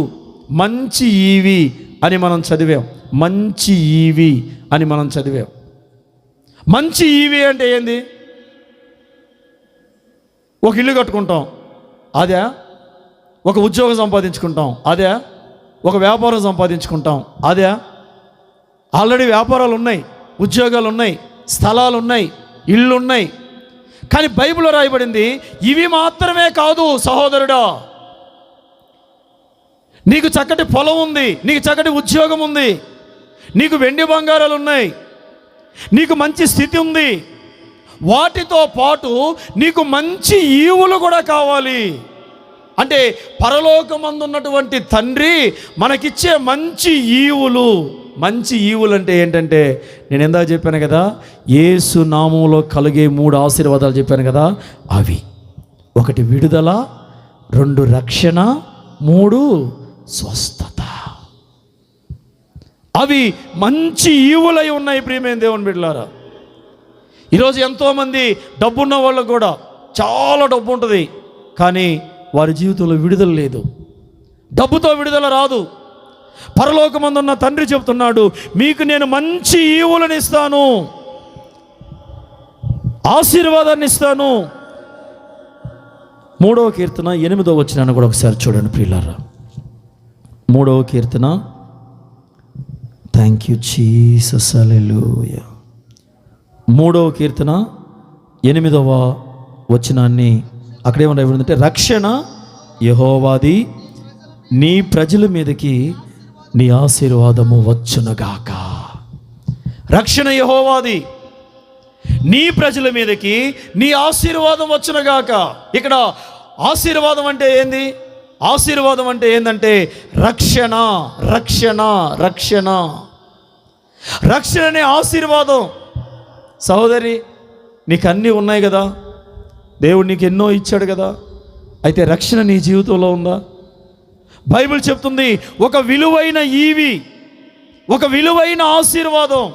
మంచి ఈవి అని మనం చదివాం. మంచి ఈవి అని మనం చదివాం. మంచి ఈవి అంటే ఏంది? ఒక ఇల్లు కట్టుకుంటాం, అదే. ఒక ఉద్యోగం సంపాదించుకుంటాం, అదే. ఒక వ్యాపారం సంపాదించుకుంటాం, అదే. ఆల్రెడీ వ్యాపారాలు ఉన్నాయి, ఉద్యోగాలు ఉన్నాయి, స్థలాలు ఉన్నాయి, ఇళ్ళు ఉన్నాయి. కానీ బైబిల్లో రాయబడింది ఇవి మాత్రమే కాదు సహోదరుడా. నీకు చక్కటి పొలం ఉంది, నీకు చక్కటి ఉద్యోగం ఉంది, నీకు వెండి బంగారాలు ఉన్నాయి, నీకు మంచి స్థితి ఉంది, వాటితో పాటు నీకు మంచి ఈవులు కూడా కావాలి. అంటే పరలోకమందున్నటువంటి తండ్రి మనకిచ్చే మంచి ఈవులు. మంచి ఈవులు అంటే ఏంటంటే, నేను ఇందాక చెప్పాను కదా, యేసు నామంలో కలిగే 3 ఆశీర్వాదాలు చెప్పాను కదా, అవి 1 విడుదల, 2 రక్షణ, 3 స్వస్థత. అవి మంచి ఈవులై ఉన్నాయి ప్రియమైన దేవుని బిడ్డలారా. ఈరోజు ఎంతోమంది డబ్బున్న వాళ్ళకు కూడా చాలా డబ్బు ఉంటుంది, కానీ వారి జీవితంలో విడుదల లేదు. డబ్బుతో విడుదల రాదు. పరలోకమందున్న తండ్రి చెప్తున్నాడు, మీకు నేను మంచి ఈవులను ఇస్తాను, ఆశీర్వాదాన్ని ఇస్తాను. 3వ కీర్తన 8వ వచనాన్ని కూడా ఒకసారి చూడండి ప్రియులారా. 3వ కీర్తన, థ్యాంక్ యూ జీసస్, హల్లెలూయా. 3వ కీర్తన 8వ వచనాన్ని అక్కడ ఏమన్నా ఇవ్వడంటే, రక్షణ యెహోవాది, నీ ప్రజల మీదకి నీ ఆశీర్వాదము వచ్చునుగాక. రక్షణ యెహోవాది, నీ ప్రజల మీదకి నీ ఆశీర్వాదం వచ్చునుగాక. ఇక్కడ ఆశీర్వాదం అంటే ఏంది? ఆశీర్వాదం అంటే ఏంటంటే రక్షణ, రక్షణ, రక్షణ, రక్షణ అనే ఆశీర్వాదం. సహోదరి, నీకు అన్నీ ఉన్నాయి కదా, దేవుడు నీకు ఎన్నో ఇచ్చాడు కదా, అయితే రక్షణ నీ జీవితంలో ఉందా? బైబిల్ చెప్తుంది, ఒక విలువైన ఈవి, ఒక విలువైన ఆశీర్వాదం,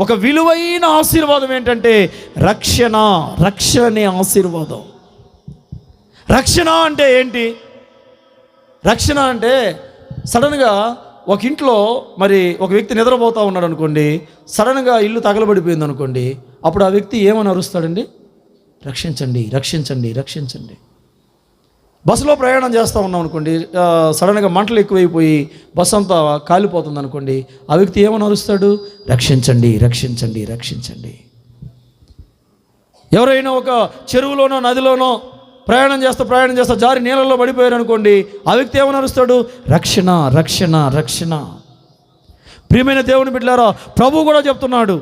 ఒక విలువైన ఆశీర్వాదం ఏంటంటే రక్షణ. రక్షణ అనే ఆశీర్వాదం. రక్షణ అంటే ఏంటి? రక్షణ అంటే సడన్గా ఒక ఇంట్లో మరి ఒక వ్యక్తి నిద్రపోతూ ఉన్నాడు అనుకోండి, సడన్గా ఇల్లు తగలబడిపోయింది అనుకోండి, అప్పుడు ఆ వ్యక్తి ఏమని అరుస్తాడండి? రక్షించండి, రక్షించండి, రక్షించండి. బస్సులో ప్రయాణం చేస్తూ ఉన్నాం అనుకోండి, సడన్గా మంటలు ఎక్కువైపోయి బస్సు అంతా కాలిపోతుంది అనుకోండి, ఆ వ్యక్తి ఏమని అరుస్తాడు? రక్షించండి, రక్షించండి, రక్షించండి. ఎవరైనా ఒక చెరువులోనో నదిలోనో ప్రయాణం చేస్తా జారి నీళ్ళల్లో పడిపోయారు అనుకోండి, ఆ వ్యక్తి ఏమని అరుస్తాడు? రక్షణ, రక్షణ, రక్షణ. ప్రియమైన దేవుని బిడ్డలారా, ప్రభు కూడా చెప్తున్నాడు,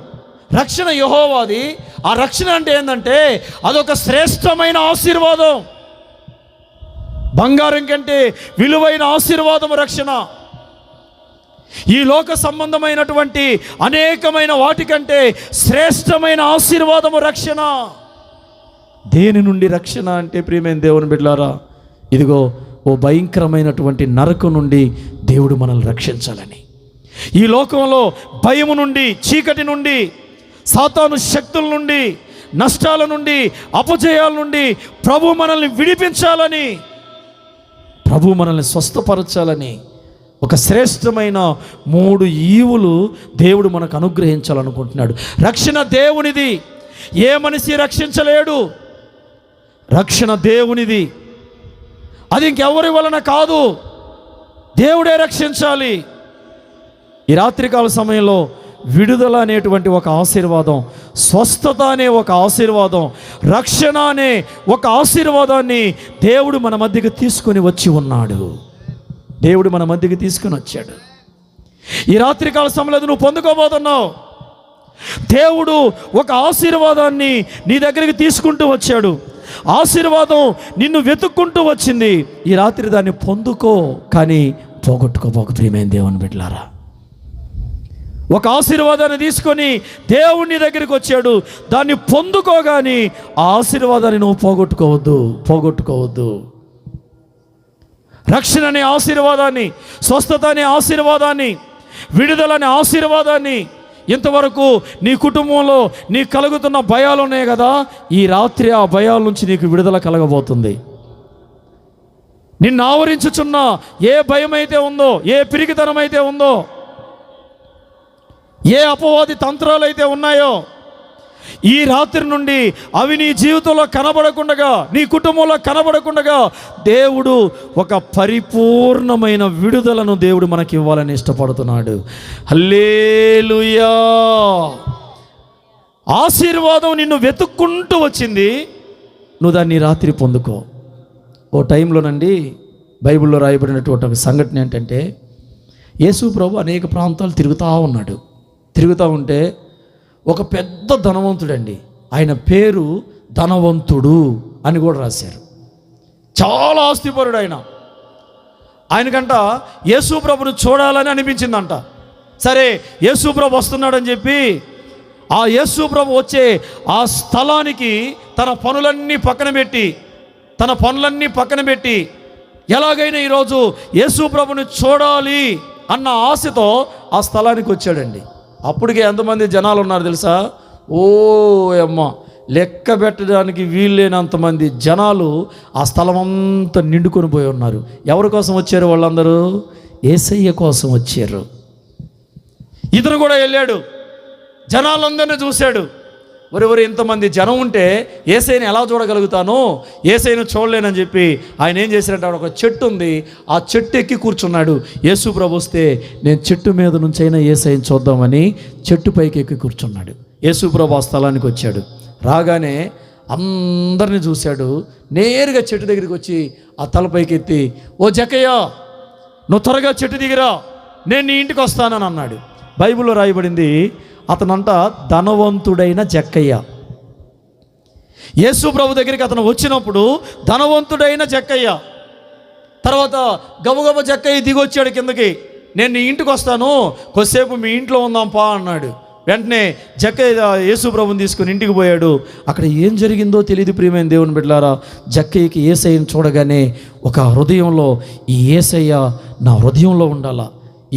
రక్షణ యెహోవాది. ఆ రక్షణ అంటే ఏంటంటే అదొక శ్రేష్టమైన ఆశీర్వాదం. బంగారం కంటే విలువైన ఆశీర్వాదము రక్షణ. ఈ లోక సంబంధమైనటువంటి అనేకమైన వాటికంటే శ్రేష్టమైన ఆశీర్వాదము రక్షణ. దేని నుండి రక్షణ అంటే ప్రియమైన దేవుని బిడ్డలారా, ఇదిగో ఓ భయంకరమైనటువంటి నరకం నుండి దేవుడు మనల్ని రక్షించాలని. ఈ లోకంలో భయము నుండి, చీకటి నుండి, సాతాను శక్తుల నుండి, నష్టాల నుండి, అపజయాల నుండి ప్రభు మనల్ని విడిపించాలని, ప్రభు మనల్ని స్వస్థపరచాలని ఒక శ్రేష్టమైన 3 ఈవులు దేవుడు మనకు అనుగ్రహించాలనుకుంటున్నాడు. రక్షణ దేవునిది, ఏ మనిషి రక్షించలేడు. రక్షణ దేవునిది, అది ఇంకెవరి వలన కాదు, దేవుడే రక్షించాలి. ఈ రాత్రికాల సమయంలో విడుదల అనేటువంటి ఒక ఆశీర్వాదం, స్వస్థత అనే ఒక ఆశీర్వాదం, రక్షణ అనే ఒక ఆశీర్వాదాన్ని దేవుడు మన మధ్యకి తీసుకొని వచ్చి ఉన్నాడు. దేవుడు మన మధ్యకి తీసుకొని వచ్చాడు. ఈ రాత్రికాల సమయంలో నువ్వు పొందుకోబోతున్నావు. దేవుడు ఒక ఆశీర్వాదాన్ని నీ దగ్గరికి తీసుకుంటూ వచ్చాడు. ఆశీర్వాదం నిన్ను వెతుక్కుంటూ వచ్చింది. ఈ రాత్రి దాన్ని పొందుకో, కానీ పోగొట్టుకోబోకు ప్రియమైన దేవుని బిడ్డలారా. ఒక ఆశీర్వాదాన్ని తీసుకొని దేవుని దగ్గరికి వచ్చాడు, దాన్ని పొందుకోగాని ఆ ఆశీర్వాదాన్ని నువ్వు పోగొట్టుకోవద్దు. రక్షణ అనే ఆశీర్వాదాన్ని, స్వస్థత అనే ఆశీర్వాదాన్ని, విడుదల అనే ఆశీర్వాదాన్ని, ఇంతవరకు నీ కుటుంబంలో నీకు కలుగుతున్న భయాలు ఉన్నాయి కదా, ఈ రాత్రి ఆ భయాల నుంచి నీకు విడుదల కలగబోతుంది. నిన్ను ఆవరించుచున్న ఏ భయం అయితే ఉందో, ఏ పిరికితనం అయితే ఉందో, ఏ అపవాది తంత్రాలు అయితే ఉన్నాయో, ఈ రాత్రి నుండి అవి నీ జీవితంలో కనబడకుండగా, నీ కుటుంబంలో కనబడకుండగా దేవుడు ఒక పరిపూర్ణమైన విడుదలను దేవుడు మనకి ఇవ్వాలని ఇష్టపడుతున్నాడు. హల్లెలూయా. ఆశీర్వాదం నిన్ను వెతుక్కుంటూ వచ్చింది, నువ్వు దాన్ని రాత్రి పొందుకో. ఓ టైంలోనండి బైబిల్లో రాయబడినటువంటి ఒక సంఘటన ఏంటంటే, యేసు ప్రభు అనేక ప్రాంతాలు తిరుగుతూ ఉంటే ఒక పెద్ద ధనవంతుడండి, ఆయన పేరు ధనవంతుడు అని కూడా రాశారు. చాలా ఆస్తిపరుడు ఆయనకంట యేసు ప్రభుని చూడాలని అనిపించిందంట. సరే, యేసు ప్రభు వస్తున్నాడని చెప్పి ఆ యేసు ప్రభు వచ్చే ఆ స్థలానికి తన పనులన్నీ పక్కన పెట్టి ఎలాగైనా ఈరోజు యేసు ప్రభుని చూడాలి అన్న ఆశతో ఆ స్థలానికి వచ్చాడండి. అప్పటికే ఎంతమంది జనాలు ఉన్నారు తెలుసా? ఓ అమ్మ, లెక్క పెట్టడానికి వీల్లేనంతమంది జనాలు ఆ స్థలం అంతా నిండుకొని పోయి ఉన్నారు. ఎవరి కోసం వచ్చారు వాళ్ళందరూ? యేసయ్య కోసం వచ్చారు. ఇతను కూడా వెళ్ళాడు, జనాలందరినీ చూశాడు. ఒరెవరు ఇంతమంది జనం ఉంటే యేసయ్యని ఎలా చూడగలుగుతాను, యేసయ్యను చూడలేనని చెప్పి ఆయన ఏం చేశారంటే, ఒక చెట్టు ఉంది, ఆ చెట్టు ఎక్కి కూర్చున్నాడు. యేసు ప్రభు వస్తే నేను చెట్టు మీద నుంచి అయినా యేసయ్యని చూద్దామని చెట్టు పైకి ఎక్కి కూర్చున్నాడు. యేసు ప్రభు ఆ స్థలానికి వచ్చాడు. రాగానే అందరిని చూశాడు. నేరుగా చెట్టు దగ్గరికి వచ్చి ఆ తలపైకి ఎత్తి, ఓ జక్కయ్య, నువ్వు త్వరగా చెట్టు దిగిరా, నేను నీ ఇంటికి వస్తానని అన్నాడు. బైబిల్లో రాయబడింది, అతనంట ధనవంతుడైన జక్కయ్య. యేసు ప్రభు దగ్గరికి అతను వచ్చినప్పుడు ధనవంతుడైన జక్కయ్య. తర్వాత గబగబ జక్కయ్య దిగొచ్చాడు కిందకి. నేను నీ ఇంటికి వస్తాను, కొద్దిసేపు మీ ఇంట్లో ఉందాం పా అన్నాడు. వెంటనే జక్కయ్య యేసు ప్రభుని తీసుకుని ఇంటికి పోయాడు. అక్కడ ఏం జరిగిందో తెలియదు ప్రియమైన దేవుని బిడ్డలారా. జక్కయ్యకి యేసయ్యను చూడగానే ఒక హృదయంలో, ఈ యేసయ్య నా హృదయంలో ఉండాలా,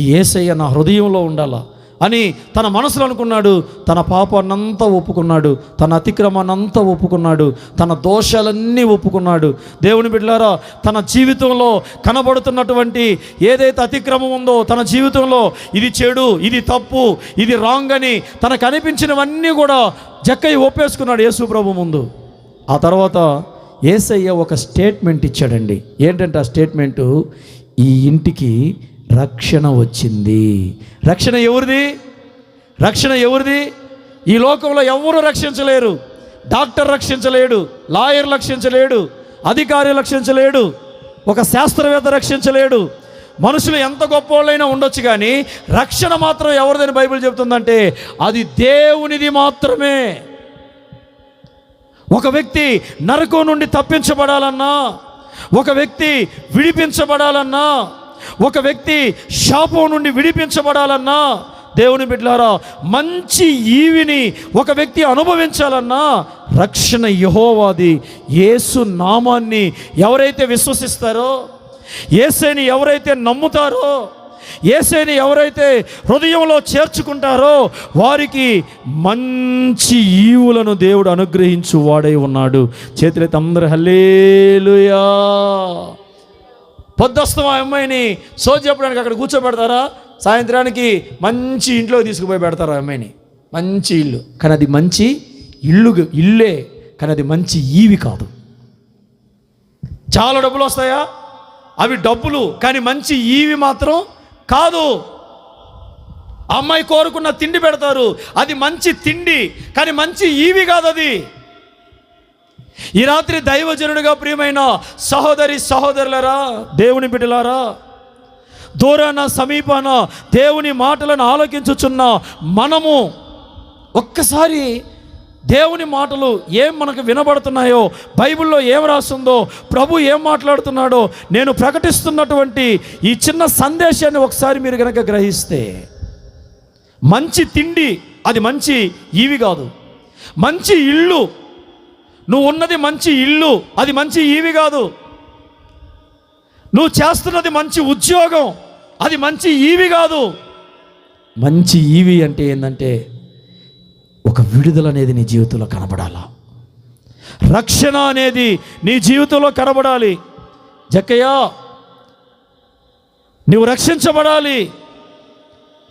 ఈ యేసయ్య నా హృదయంలో ఉండాలా అని తన మనసులో అనుకున్నాడు. తన పాపాన్నంతా ఒప్పుకున్నాడు, తన అతిక్రమాన్నంతా ఒప్పుకున్నాడు, తన దోషాలన్నీ ఒప్పుకున్నాడు. దేవుని బిడ్డలారా, తన జీవితంలో కనబడుతున్నటువంటి ఏదైతే అతిక్రమం ఉందో, తన జీవితంలో ఇది చెడు, ఇది తప్పు, ఇది రాంగ్ అని తనకు అనిపించినవన్నీ కూడా జక్కయ్య ఒప్పేసుకున్నాడు యేసు ప్రభు ముందు. ఆ తర్వాత యేసయ్య ఒక స్టేట్మెంట్ ఇచ్చాడండి. ఏంటంటే ఆ స్టేట్మెంటు, ఈ ఇంటికి రక్షణ వచ్చింది. రక్షణ ఎవరిది? రక్షణ ఎవరిది? ఈ లోకంలో ఎవరు రక్షించలేరు. డాక్టర్ రక్షించలేడు, లాయర్ రక్షించలేడు, అధికారి రక్షించలేడు, ఒక శాస్త్రవేత్త రక్షించలేడు. మనుషులు ఎంత గొప్పవాళ్ళైనా ఉండొచ్చు, కానీ రక్షణ మాత్రం ఎవరిదని బైబిల్ చెప్తుందంటే అది దేవునిది మాత్రమే. ఒక వ్యక్తి నరకం నుండి తప్పించబడాలన్నా, ఒక వ్యక్తి విడిపించబడాలన్నా, ఒక వ్యక్తి శాపం నుండి విడిపించబడాలన్నా, దేవుని బిడ్డలారా, మంచి ఈవిని ఒక వ్యక్తి అనుభవించాలన్నా రక్షణ యెహోవాది. యేసు నామాన్ని ఎవరైతే విశ్వసిస్తారో, యేసుని ఎవరైతే నమ్ముతారో, యేసుని ఎవరైతే హృదయంలో చేర్చుకుంటారో వారికి మంచి ఈవులను దేవుడు అనుగ్రహించు వాడై ఉన్నాడు. చేతులైతే అందరూ హల్లెలూయా. పొద్దుస్తాం ఆ అమ్మాయిని సోది చెప్పడానికి అక్కడ కూర్చోబెడతారా? సాయంత్రానికి మంచి ఇంట్లో తీసుకుపోయి పెడతారు ఆ అమ్మాయిని. మంచి ఇల్లు, కానీ అది మంచి ఇల్లే, కానీ అది మంచి ఈవి కాదు. చాలా డబ్బులు వస్తాయా? అవి డబ్బులు, కానీ మంచి ఈవి మాత్రం కాదు. అమ్మాయి కోరుకున్న తిండి పెడతారు, అది మంచి తిండి, కానీ మంచి ఈవి కాదు అది. ఈ రాత్రి దైవజనుడిగా ప్రియమైన సహోదరి సహోదరులరా, దేవుని బిడ్డలారా, దూరాన సమీపాన దేవుని మాటలను ఆలోకించుచున్న మనము ఒక్కసారి దేవుని మాటలు ఏం మనకు వినబడుతున్నాయో, బైబిల్లో ఏం రాస్తుందో, ప్రభు ఏం మాట్లాడుతున్నాడో, నేను ప్రకటిస్తున్నటువంటి ఈ చిన్న సందేశాన్ని ఒకసారి మీరు కనుక గ్రహిస్తే, మంచి తిండి అది మంచి ఈవి కాదు. మంచి ఇల్లు, నువ్వు ఉన్నది మంచి ఇల్లు, అది మంచి ఈవి కాదు. నువ్వు చేస్తున్నది మంచి ఉద్యోగం, అది మంచి ఈవి కాదు. మంచి ఈవి అంటే ఏంటంటే ఒక విడుదల అనేది నీ జీవితంలో కనబడాలా, రక్షణ అనేది నీ జీవితంలో కనబడాలి. జక్కయ్య, నువ్వు రక్షించబడాలి.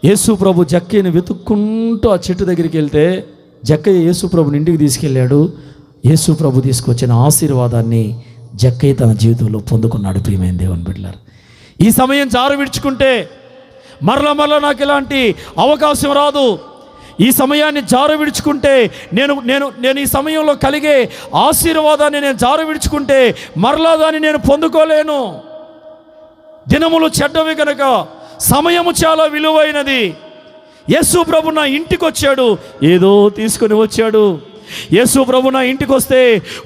యేసు ప్రభు జక్కయ్యని వెతుక్కుంటూ ఆ చెట్టు దగ్గరికి వెళ్తే జక్కయ్య యేసు ప్రభుని ఇంటికి తీసుకెళ్ళాడు. యేసు ప్రభు తీసుకొచ్చిన ఆశీర్వాదాన్ని జక్కయ్య తన జీవితంలో పొందుకున్నాడు. ప్రియమైన దేవుని బిడ్డలారా, ఈ సమయం జారు విడుచుకుంటే మరలా నాకు ఇలాంటి అవకాశం రాదు. ఈ సమయాన్ని జారు విడుచుకుంటే నేను ఈ సమయంలో కలిగే ఆశీర్వాదాన్ని నేను జారు విడుచుకుంటే మరలా దాన్ని నేను పొందుకోలేను. దినములు చెడ్డవి కనుక సమయము చాలా విలువైనది. యేసు ప్రభు నా ఇంటికి వచ్చాడు, ఏదో తీసుకొని వచ్చాడు. యేసు ప్రభు నా ఇంటికి వస్తే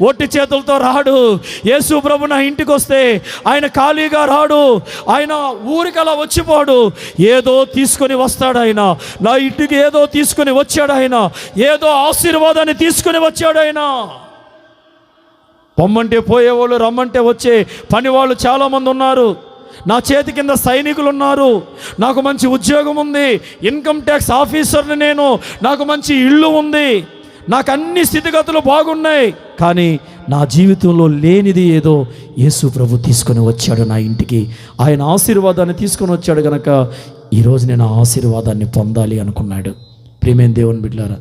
ఒట్టి చేతులతో రాడు. యేసు ప్రభు నా ఇంటికి వస్తే ఆయన ఖాళీగా రాడు. ఆయన ఊరికి అలా వచ్చిపోడు, ఏదో తీసుకొని వస్తాడు. ఆయన నా ఇంటికి ఏదో తీసుకొని వచ్చాడు. ఆయన ఏదో ఆశీర్వాదాన్ని తీసుకొని వచ్చాడు. ఆయన పొమ్మంటే పోయేవాళ్ళు, రమ్మంటే వచ్చే పని వాళ్ళు చాలామంది ఉన్నారు. నా చేతి కింద సైనికులు ఉన్నారు. నాకు మంచి ఉద్యోగం ఉంది, ఇన్కమ్ ట్యాక్స్ ఆఫీసర్ని నేను, నాకు మంచి ఇల్లు ఉంది, నాకు అన్ని స్థితిగతులు బాగున్నాయి, కానీ నా జీవితంలో లేనిది ఏదో యేసు ప్రభు తీసుకొని వచ్చాడు నా ఇంటికి. ఆయన ఆశీర్వాదాన్ని తీసుకొని వచ్చాడు కనుక ఈరోజు నేను ఆ ఆశీర్వాదాన్ని పొందాలి అనుకున్నాడు. ప్రియమైన దేవుని బిడ్డలారా,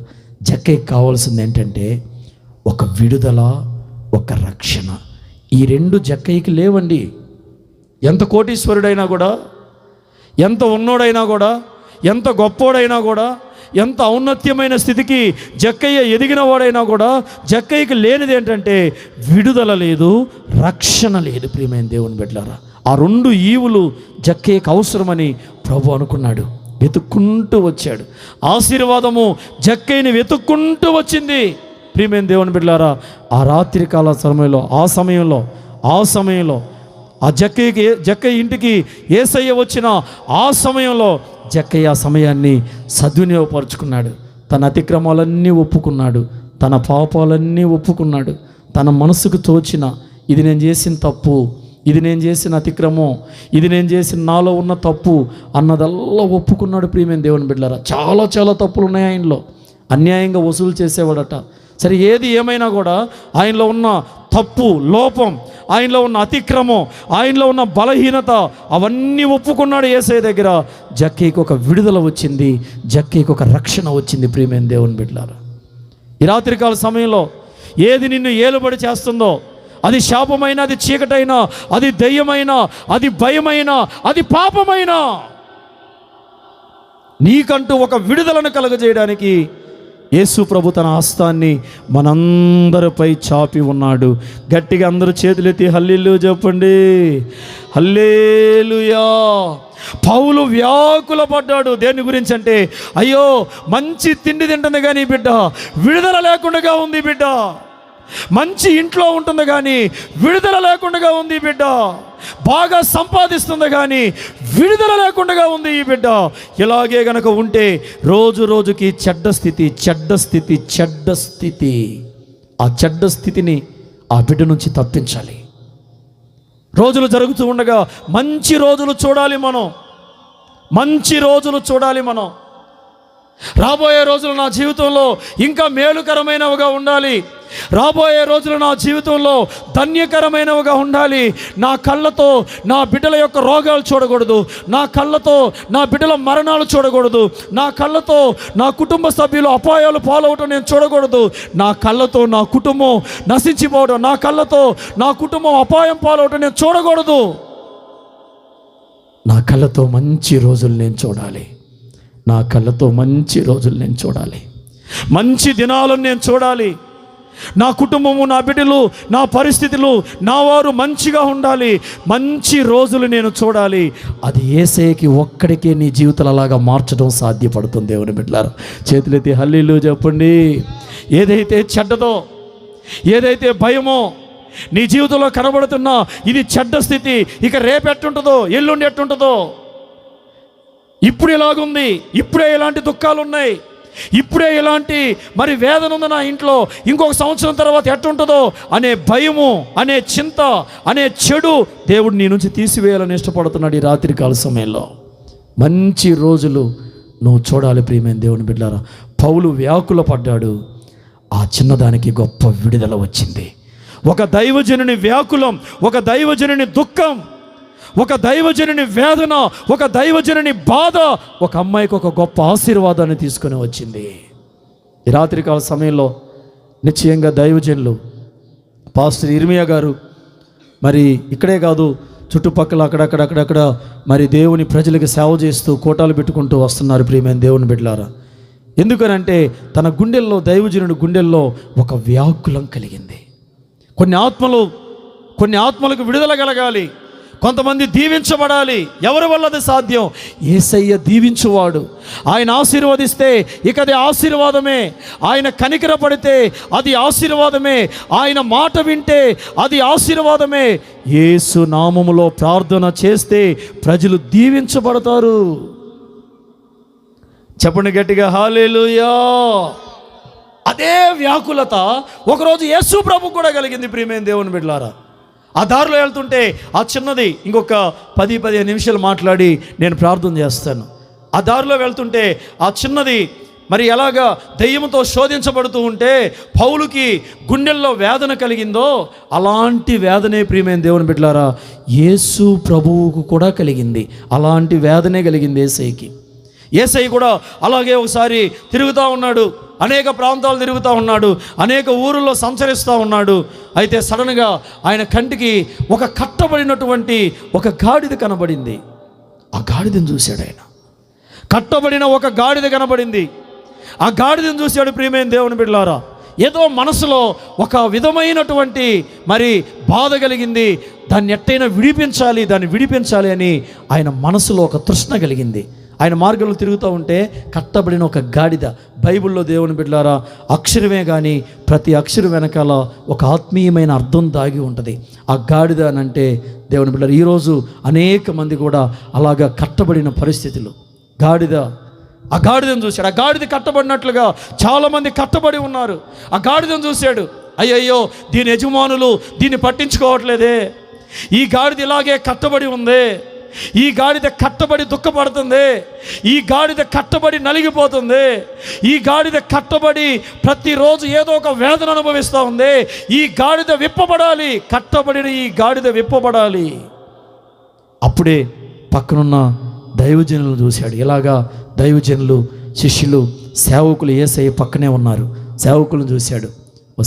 జక్కయ్యకి కావాల్సింది ఏంటంటే ఒక విడుదల, ఒక రక్షణ. ఈ రెండు జక్కయ్యకి లేవండి. ఎంత కోటీశ్వరుడైనా కూడా, ఎంత ఉన్నోడైనా కూడా, ఎంత గొప్పోడైనా కూడా, ఎంత ఔన్నత్యమైన స్థితికి జక్కయ్య ఎదిగిన వాడైనా కూడా జక్కయ్యకి లేనిది ఏంటంటే విడుదల లేదు, రక్షణ లేదు. ప్రియమైన దేవుని బిడ్డలారా, ఆ రెండు ఈవులు జక్కయ్యకు అవసరమని ప్రభు అనుకున్నాడు. వెతుక్కుంటూ వచ్చాడు. ఆశీర్వాదము జక్కయ్యని వెతుక్కుంటూ వచ్చింది. ప్రియమైన దేవుని బిడ్డలారా, ఆ రాత్రికాల సమయంలో ఆ సమయంలో ఆ జక్కయ్య ఇంటికి యేసయ్య వచ్చిన ఆ సమయంలో జక్కయ్య ఆ సమయాన్ని సద్వినియోగపరుచుకున్నాడు. తన అతిక్రమాలన్నీ ఒప్పుకున్నాడు, తన పాపాలన్నీ ఒప్పుకున్నాడు. తన మనసుకు తోచిన ఇది నేను చేసిన తప్పు, ఇది నేను చేసిన అతిక్రమం, ఇది నేను చేసిన నాలో ఉన్న తప్పు అన్నదల్లా ఒప్పుకున్నాడు. ప్రియమైన దేవుని బిడ్డలారా, చాలా చాలా తప్పులు ఉన్నాయి ఆయనలో. అన్యాయంగా వసూలు చేసేవాడట. సరే, ఏది ఏమైనా కూడా ఆయనలో ఉన్న తప్పు, లోపం, ఆయనలో ఉన్న అతిక్రమం, ఆయనలో ఉన్న బలహీనత అవన్నీ ఒప్పుకున్నాడు యేసయ్య దగ్గర. జక్కయ్యకు ఒక విడుదల వచ్చింది, జక్కయ్యకు ఒక రక్షణ వచ్చింది. ప్రియమైన దేవుని బిడ్డలారా, ఈ రాత్రికాల సమయంలో ఏది నిన్ను ఏలుబడి చేస్తుందో, అది శాపమైనా, అది చీకటైనా, అది దెయ్యమైనా, అది భయమైనా, అది పాపమైనా, నీకంటూ ఒక విడుదలను కలుగజేయడానికి యేసు ప్రభు తన హస్తాన్ని మనందరిపై చాపి ఉన్నాడు. గట్టిగా అందరూ చేతులెత్తి హల్లెలూయా చెప్పండి. హల్లెలూయా. పౌలు వ్యాకుల పడ్డాడు. దేని గురించి అంటే, అయ్యో మంచి తిండి తింటుంది కానీ బిడ్డ విడుదల లేకుండా ఉంది, బిడ్డ మంచి ఇంట్లో ఉంటుంది కానీ విడుదల లేకుండా ఉంది, బిడ్డ బాగా సంపాదిస్తుంది కానీ విడుదల లేకుండా ఉంది ఈ బిడ్డ. ఇలాగే గనక ఉంటే రోజు రోజుకి చెడ్డ స్థితి, ఆ చెడ్డ స్థితిని ఆ బిడ్డ నుంచి తప్పించాలి. రోజులు జరుగుతూ ఉండగా మంచి రోజులు చూడాలి మనం. రాబోయే రోజులు నా జీవితంలో ఇంకా మేలుకరమైనవిగా ఉండాలి. రాబోయే రోజులు నా జీవితంలో ధన్యకరమైనవిగా ఉండాలి. నా కళ్ళతో నా బిడ్డల యొక్క రోగాలు చూడకూడదు, నా కళ్ళతో నా బిడ్డల మరణాలు చూడకూడదు, నా కళ్ళతో నా కుటుంబ సభ్యులు అపాయాలు పాలవటం నేను చూడకూడదు, నా కళ్ళతో నా కుటుంబం నశించిపోవడం, నా కళ్ళతో నా కుటుంబం అపాయం పాలవటం నేను చూడకూడదు. నా కళ్ళతో మంచి రోజులు నేను చూడాలి. మంచి దినాలను నేను చూడాలి. నా కుటుంబము, నా బిడ్డలు, నా పరిస్థితులు, నా వారు మంచిగా ఉండాలి. మంచి రోజులు నేను చూడాలి. అది యేసయ్యకి ఒక్కడికే నీ జీవితాలు అలాగా మార్చడం సాధ్యపడుతుంది. దేవుని బిడ్డలారా, చేతులెత్తి హల్లెలూయా చెప్పండి. ఏదైతే చెడ్డదో, ఏదైతే భయమో నీ జీవితంలో కనబడుతున్నా ఇది చెడ్డ స్థితి, ఇక రేపు ఎట్టుంటుందో, ఎల్లుండి ఎట్టుంటుందో, ఇప్పుడు ఇలాగుంది, ఇప్పుడే ఇలాంటి దుఃఖాలు ఉన్నాయి, ఇప్పుడే ఇలాంటి మరి వేదన ఉంది నా ఇంట్లో, ఇంకొక సంవత్సరం తర్వాత ఎట్టుంటుందో అనే భయము, అనే చింత, అనే చెడు దేవుడు నీ నుంచి తీసివేయాలని ఇష్టపడుతున్నాడు. ఈ రాత్రికాల సమయంలో మంచి రోజులు నువ్వు చూడాలి. ప్రియమైన దేవుని బిడ్డలారా, పౌలు వ్యాకుల పడ్డాడు. ఆ చిన్నదానికి గొప్ప విడుదల వచ్చింది. ఒక దైవజనుని వ్యాకులం, ఒక దైవజనుని దుఃఖం, ఒక దైవజనుని వేదన, ఒక దైవజనుని బాధ ఒక అమ్మాయికి ఒక గొప్ప ఆశీర్వాదాన్ని తీసుకొని వచ్చింది. ఈ రాత్రికాల సమయంలో నిశ్చయంగా దైవజనులు పాస్టర్ ఇర్మియా గారు మరి ఇక్కడే కాదు, చుట్టుపక్కల అక్కడక్కడ మరి దేవుని ప్రజలకు సేవ చేస్తూ కోటాలు పెట్టుకుంటూ వస్తున్నారు. ప్రియమైన దేవుని బిడ్డలారా, ఎందుకనంటే తన గుండెల్లో, దైవజనుడి గుండెల్లో ఒక వ్యాకులం కలిగింది. కొన్ని ఆత్మలకు విడుదల కలగాలి, కొంతమంది దీవించబడాలి. ఎవరి వల్ల అది సాధ్యం? యేసయ్య దీవించువాడు. ఆయన ఆశీర్వదిస్తే ఇక అది ఆశీర్వాదమే, ఆయన కనికరపడితే అది ఆశీర్వాదమే, ఆయన మాట వింటే అది ఆశీర్వాదమే. యేసు నామములో ప్రార్థన చేస్తే ప్రజలు దీవించబడతారు. చెప్పండి గట్టిగా హల్లెలూయా. అదే వ్యాకులత ఒకరోజు యేసు ప్రభు కూడా కలిగింది. ప్రియమైన దేవుని బిడ్డలారా, ఆ దారిలో వెళ్తుంటే ఆ చిన్నది, ఇంకొక 10-15 నిమిషాలు మాట్లాడి నేను ప్రార్థన చేస్తాను. ఆ దారిలో వెళ్తుంటే ఆ చిన్నది మరి ఎలాగా దెయ్యంతో శోధించబడుతూ ఉంటే పౌలుకి గుండెల్లో వేదన కలిగిందో అలాంటి వేదనే ప్రియమైన దేవుని బిడ్డలారా యేసు ప్రభువుకు కూడా కలిగింది. అలాంటి వేదనే కలిగింది యేసయ్యకి. యేసయ్య కూడా అలాగే ఒకసారి తిరుగుతూ ఉన్నాడు, అనేక ప్రాంతాలు తిరుగుతూ ఉన్నాడు, అనేక ఊరుల్లో సంచరిస్తూ ఉన్నాడు. అయితే సడన్గా ఆయన కంటికి ఒక కట్టబడినటువంటి ఒక గాడిద కనబడింది. ఆ గాడిదను చూశాడు ఆయన. కట్టబడిన ఒక గాడిద కనబడింది. ఆ గాడిదను చూశాడు ప్రియమైన దేవుని బిడ్డలారా. ఏదో మనసులో ఒక విధమైనటువంటి మరి బాధ కలిగింది. దాన్ని ఎట్టయినా దాన్ని విడిపించాలి అని ఆయన మనసులో ఒక తృష్ణ కలిగింది. ఆయన మార్గంలో తిరుగుతూ ఉంటే కట్టబడిన ఒక గాడిద. బైబిల్లో దేవుని బిడ్డలారా అక్షరమే కానీ ప్రతి అక్షరం వెనకాల ఒక ఆత్మీయమైన అర్థం దాగి ఉంటుంది. ఆ గాడిద అని అంటే దేవుని బిడ్డలారా ఈరోజు అనేక మంది కూడా అలాగా కట్టబడిన పరిస్థితులు. ఆ గాడిదను చూశాడు. ఆ గాడిద కట్టబడినట్లుగా చాలామంది కట్టబడి ఉన్నారు. ఆ గాడిదను చూశాడు. అయ్యయ్యో, దీని యజమానులు దీన్ని పట్టించుకోవట్లేదే, ఈ గాడిద ఇలాగే కట్టబడి ఉంది, ఈ గాడిద కట్టబడి దుఃఖపడుతుంది, ఈ గాడిద కట్టబడి నలిగిపోతుంది, ఈ గాడిద కట్టబడి ప్రతిరోజు ఏదో ఒక వేదన అనుభవిస్తూ ఉంది, ఈ గాడిద విప్పబడాలి, కట్టబడిన ఈ గాడిద విప్పబడాలి. అప్పుడే పక్కనున్న దైవజనులను చూశాడు. ఇలాగా దైవజనులు, శిష్యులు, సేవకులు యేసయ్య పక్కనే ఉన్నారు. సేవకులను చూశాడు. ఓ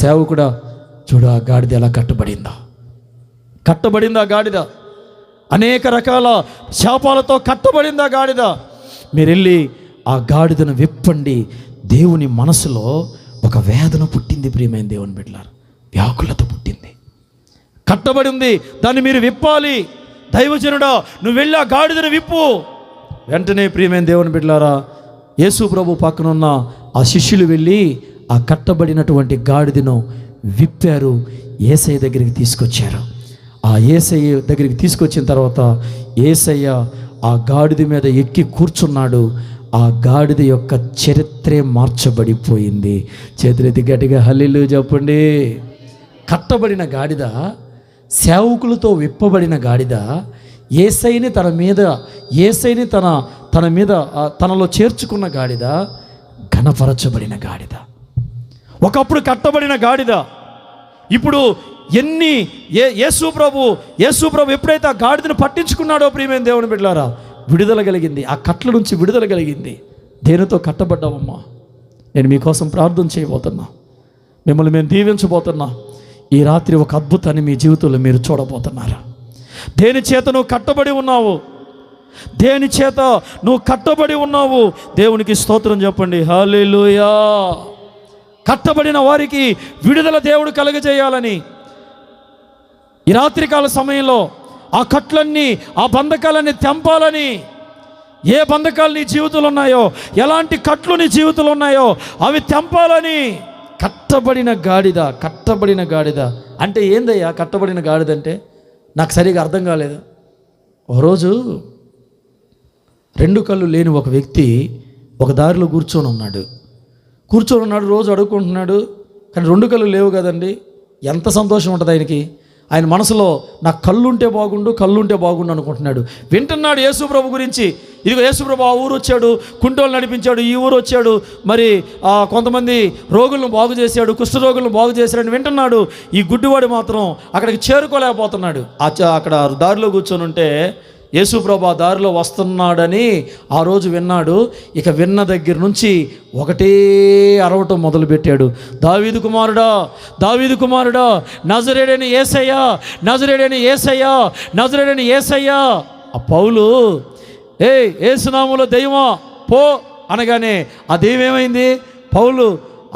సేవకుడా చూడు, ఆ గాడిద ఎలా కట్టబడిందా ఆ గాడిద. అనేక రకాల శాపాలతో కట్టబడింది ఆ గాడిద. మీరు వెళ్ళి ఆ గాడిదను విప్పండి. దేవుని మనసులో ఒక వేదన పుట్టింది ప్రియమైన దేవుని బిడ్డలారా, వ్యాకులత పుట్టింది. కట్టబడి ఉంది, దాన్ని మీరు విప్పాలి. దైవజనుడా, నువ్వు వెళ్ళి ఆ గాడిదను విప్పు. వెంటనే ప్రియమైన దేవుని బిడ్డలారా యేసు ప్రభు పక్కనున్న ఆ శిష్యులు వెళ్ళి ఆ కట్టబడినటువంటి గాడిదను విప్పారు. యేసయ్య దగ్గరికి తీసుకొచ్చారు. ఆ యేసయ్య దగ్గరికి తీసుకొచ్చిన తర్వాత యేసయ్య ఆ గాడిద మీద ఎక్కి కూర్చున్నాడు. ఆ గాడిద యొక్క చరిత్రే మార్చబడిపోయింది. చేతులెత్తి గట్టిగా హల్లెలూయా చెప్పండి. కట్టబడిన గాడిద, సేవకులతో విప్పబడిన గాడిద, యేసయ్యని తన మీద తనలో చేర్చుకున్న గాడిద, ఘనపరచబడిన గాడిద. ఒకప్పుడు కట్టబడిన గాడిద ఇప్పుడు యేసు ప్రభు ఎప్పుడైతే ఆ గాడిదను పట్టించుకున్నాడో ప్రియమైన దేవుని బిడ్డలారా విడుదల కలిగింది. ఆ కట్ల నుంచి విడుదల కలిగింది. దేనితో కట్టబడ్డామమ్మా? నేను మీకోసం ప్రార్థన చేయబోతున్నా, మిమ్మల్ని మేము దీవించబోతున్నా. ఈ రాత్రి ఒక అద్భుతాన్ని మీ జీవితంలో మీరు చూడబోతున్నారా? దేని చేత నువ్వు కట్టబడి ఉన్నావు? దేని చేత నువ్వు కట్టబడి ఉన్నావు? దేవునికి స్తోత్రం చెప్పండి. హల్లెలూయా. కట్టబడిన వారికి విడుదల దేవుడు కలుగజేయాలని ఈ రాత్రికాల సమయంలో ఆ కట్లన్నీ, ఆ బంధకాలన్నీ తెంపాలని, ఏ బంధకాలు నీ జీవితంలో ఉన్నాయో, ఎలాంటి కట్లు నీ జీవితంలో ఉన్నాయో అవి తెంపాలని. కట్టబడిన గాడిద అంటే ఏందయ్యా కట్టబడిన గాడిద అంటే? నాకు సరిగా అర్థం కాలేదు. ఒకరోజు 2 కళ్ళు లేని ఒక వ్యక్తి ఒక దారిలో కూర్చొని ఉన్నాడు. రోజు అడుక్కుంటున్నాడు. కానీ 2 కళ్ళు లేవు కదండి. ఎంత సంతోషం ఉంటుంది ఆయనకి. ఆయన మనసులో నా కళ్ళుంటే బాగుండు అనుకుంటున్నాడు. వింటున్నాడు యేసు ప్రభు గురించి. ఇదిగో యేసు ప్రభు ఆ ఊరు వచ్చాడు, కుంటోలు నడిపించాడు, ఈ ఊరు వచ్చాడు, మరి కొంతమంది రోగులను బాగు చేశాడు, కుష్ఠరోగులను బాగు చేశాడని వింటున్నాడు. ఈ గుడ్డివాడు మాత్రం అక్కడికి చేరుకోలేకపోతున్నాడు. అక్కడ దారిలో కూర్చొని ఉంటే యేసు ప్రభు ఆ దారిలో వస్తున్నాడని ఆ రోజు విన్నాడు. ఇక విన్న దగ్గర నుంచి ఒకటే అరవటం మొదలుపెట్టాడు. దావీదు కుమారుడా, నజరేయుడైన యేసయ్యా. ఆ పౌలు యేసునామములో దెయ్యమా పో అనగానే ఆ దెయ్యం ఏమైంది? పౌలు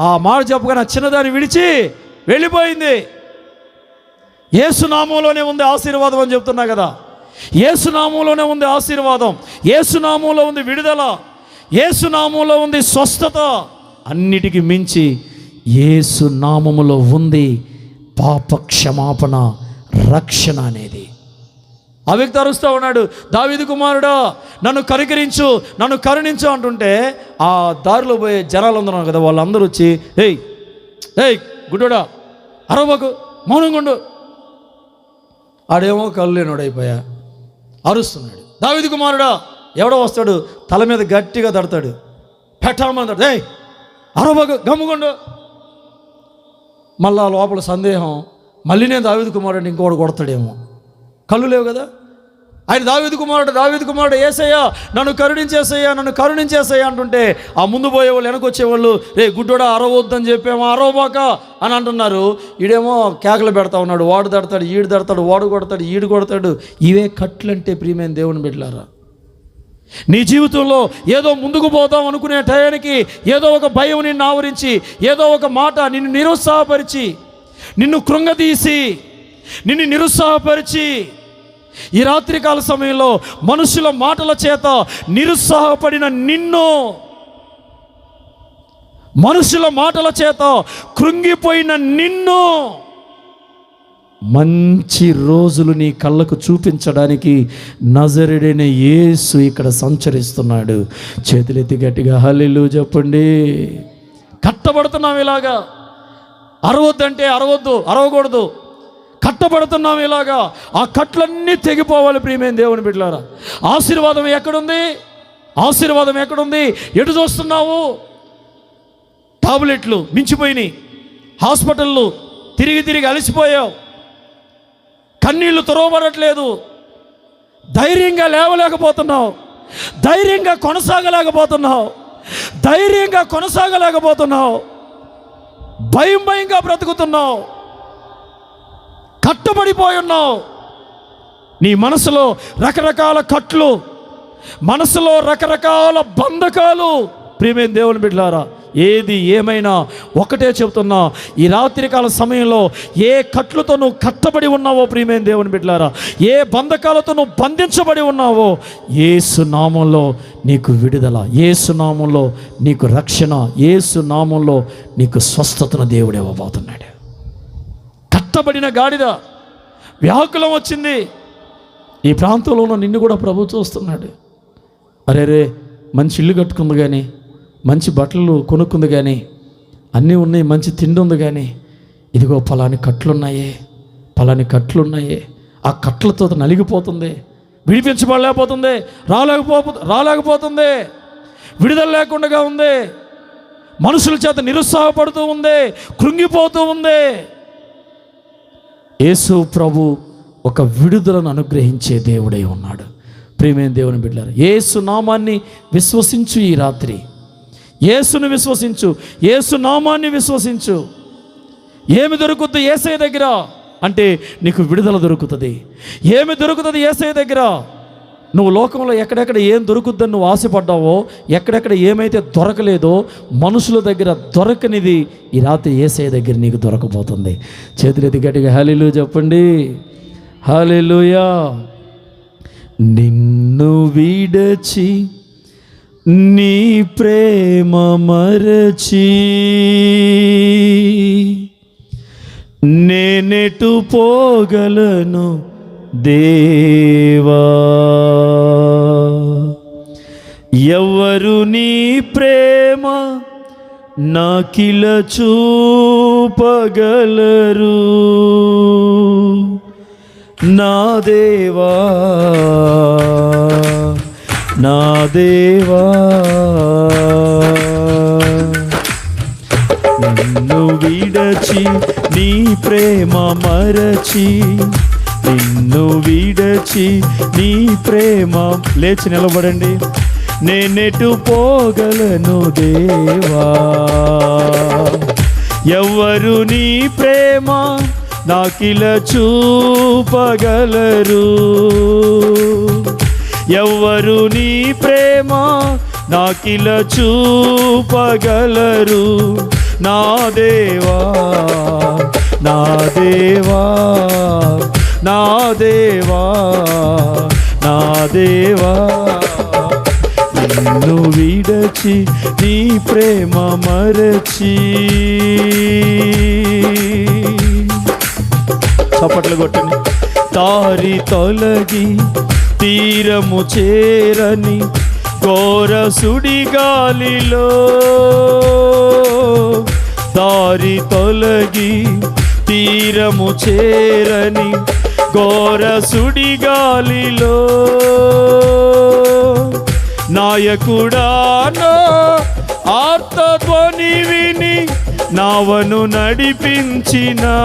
ఆ మాట చెప్పగానే ఆ చిన్నదాన్ని విడిచి వెళ్ళిపోయింది. యేసునామంలోనే ఉంది ఆశీర్వాదం అని చెప్తున్నా కదా. యేసునామంలోనే ఉంది ఆశీర్వాదం, యేసునామంలో ఉంది విడుదల, యేసునామంలో ఉంది స్వస్థత. అన్నిటికీ మించి యేసునామములో ఉంది పాప క్షమాపణ, రక్షణ అనేది. ఆ వ్యక్తి అరుస్తూ ఉన్నాడు, దావీదు కుమారుడా నన్ను కరుణించు అంటుంటే ఆ దారిలో పోయే జనాలు అందరూ కదా, వాళ్ళందరూ వచ్చి ఏయ్ గుడ్డోడా అరవకు, మౌనంగా ఉండు. ఆడేమో కళ్ళు లేనోడైపోయా అరుస్తున్నాడు. దావీదు కుమారుడా ఎవడో వస్తాడు, తల మీద గట్టిగా తడతాడు, పెట్టామంటాడు, ఏయ్ అరవకు గమ్ముకుండు. మళ్ళా లోపల సందేహం, మళ్ళీ నేను దావీదు కుమారుడు ఇంకోటి కొడతాడేమో, కళ్ళు లేవు కదా. ఆయన దావీదు కుమారుడు యేసయ్యా నన్ను కరుణించేసయ్యా అంటుంటే ఆ ముందు పోయేవాళ్ళు వెనక వచ్చేవాళ్ళు, రే గుడ్డోడా అరవద్దని చెప్పేమో, అరవబాక అని అంటున్నారు. ఈడేమో కేకలు పెడతా ఉన్నాడు, వాడు దడతాడు, ఈడు దడతాడు, వాడు కొడతాడు, ఈడు కొడతాడు. ఇవే కట్లంటే ప్రియమైన దేవుని బిడ్డలారా. నీ జీవితంలో ఏదో ముందుకు పోదాం అనుకునే టయానికి ఏదో ఒక భయం నిన్ను ఆవరించి, ఏదో ఒక మాట నిన్ను నిరుత్సాహపరిచి, నిన్ను కృంగదీసి, నిన్ను నిరుత్సాహపరిచి, ఈ రాత్రికాల సమయంలో మనుషుల మాటల చేత నిరుత్సాహపడిన నిన్ను, మనుషుల మాటల చేత కృంగిపోయిన నిన్ను మంచి రోజులు నీ కళ్ళకు చూపించడానికి నజరేయుడైన యేసు ఇక్కడ సంచరిస్తున్నాడు. చేతులెత్తి గట్టిగా హల్లెలూయా చెప్పండి. కట్టబడుతున్నాం ఇలాగా, అరవద్దంటే అరవకూడదు, కట్టబడుతున్నాం ఇలాగా. ఆ కట్లన్నీ తెగిపోవాలి ప్రియమైన దేవుని బిడ్డలారా. ఆశీర్వాదం ఎక్కడుంది? ఎటు చూస్తున్నావు? టాబ్లెట్లు మించిపోయినాయి, హాస్పిటళ్ళు తిరిగి అలసిపోయావు, కన్నీళ్లు తురవబడట్లేదు, ధైర్యంగా లేవలేకపోతున్నావు, ధైర్యంగా కొనసాగలేకపోతున్నావు, భయంగా బ్రతుకుతున్నావు, కట్టబడిపోయి ఉన్నావు. నీ మనసులో రకరకాల కట్లు, మనసులో రకరకాల బంధకాలు. ప్రియమైన దేవుని బిడ్డలారా, ఏది ఏమైనా ఒకటే చెబుతున్నా, ఈ రాత్రికాల సమయంలో ఏ కట్లతో నువ్వు కట్టబడి ఉన్నావో ప్రియమైన దేవుని బిడ్డలారా, ఏ బంధకాలతో నువ్వు బంధించబడి ఉన్నావో, యేసు నామంలో నీకు విడుదల, యేసు నామంలో నీకు రక్షణ, యేసు నామంలో నీకు స్వస్థతను దేవుడు ఇవ్వబోతున్నాడు. కట్టబడిన గాడిద వ్యాకులం వచ్చింది. ఈ ప్రాంతంలో ఉన్న నిన్ను కూడా ప్రభు చూస్తున్నాడు. అరే మంచి ఇల్లు కట్టుకుంది కానీ, మంచి బట్టలు కొనుక్కుంది కానీ, అన్నీ ఉన్నాయి, మంచి తిండి ఉంది కానీ, ఇదిగో పలాని కట్లున్నాయే, ఆ కట్లతో నలిగిపోతుంది, విడిపించబడలేకపోతుంది, రాలేకపోతుంది, విడుదల లేకుండా ఉంది, మనుషుల చేత నిరుత్సాహపడుతూ ఉంది, కృంగిపోతూ ఉంది. యేసు ప్రభు ఒక విడుదలను అనుగ్రహించే దేవుడై ఉన్నాడు. ప్రియమైన దేవుని బిడ్డలారా, యేసు నామాన్ని విశ్వసించు. ఈ రాత్రి యేసును విశ్వసించు, యేసు నామాన్ని విశ్వసించు. ఏమి దొరుకుద్ది యేసయ్య దగ్గర అంటే నీకు విడుదల దొరుకుతుంది. ఏమి దొరుకుతుంది యేసయ్య దగ్గర? నువ్వు లోకంలో ఎక్కడెక్కడ ఏం దొరుకుద్దని నువ్వు ఆశపడ్డావో, ఎక్కడెక్కడ ఏమైతే దొరకలేదో, మనుషుల దగ్గర దొరకనిది ఈ రాత్రి యేసయ్య దగ్గర నీకు దొరకబోతుంది. చేతులెత్తి గట్టిగా హల్లెలూయా చెప్పండి. హల్లెలూయా. నిన్ను విడచి నీ ప్రేమ మరచి నేనెటు పోగలను దేవా, ఎవరు నీ ప్రేమ నాకిల చూపగలరు, నా దేవా నా దేవా. నిన్ను విడచి నీ ప్రేమ మరచి, నిన్ను విడచి నీ ప్రేమ, లేచి నిలబడండి, నేనెటు పోగలను దేవా, ఎవరు నీ ప్రేమ నాకిల చూపగలరు, ఎవరు నీ ప్రేమ నాకిల చూపగలరు, నా దేవా నా దేవా నా దేవా నా దేవా. నిన్ను విడచి నీ ప్రేమ మరచి. చప్పట్లు కొట్టండి. దారి తొలగి తీరము చేరని ఘోర సుడిగాలిలో, దారి తొలగి తీరము చేరని ఘోర సుడిగాలిలో నాయకుడా నా ఆర్తధ్వని విని నావను నడిపించినావే,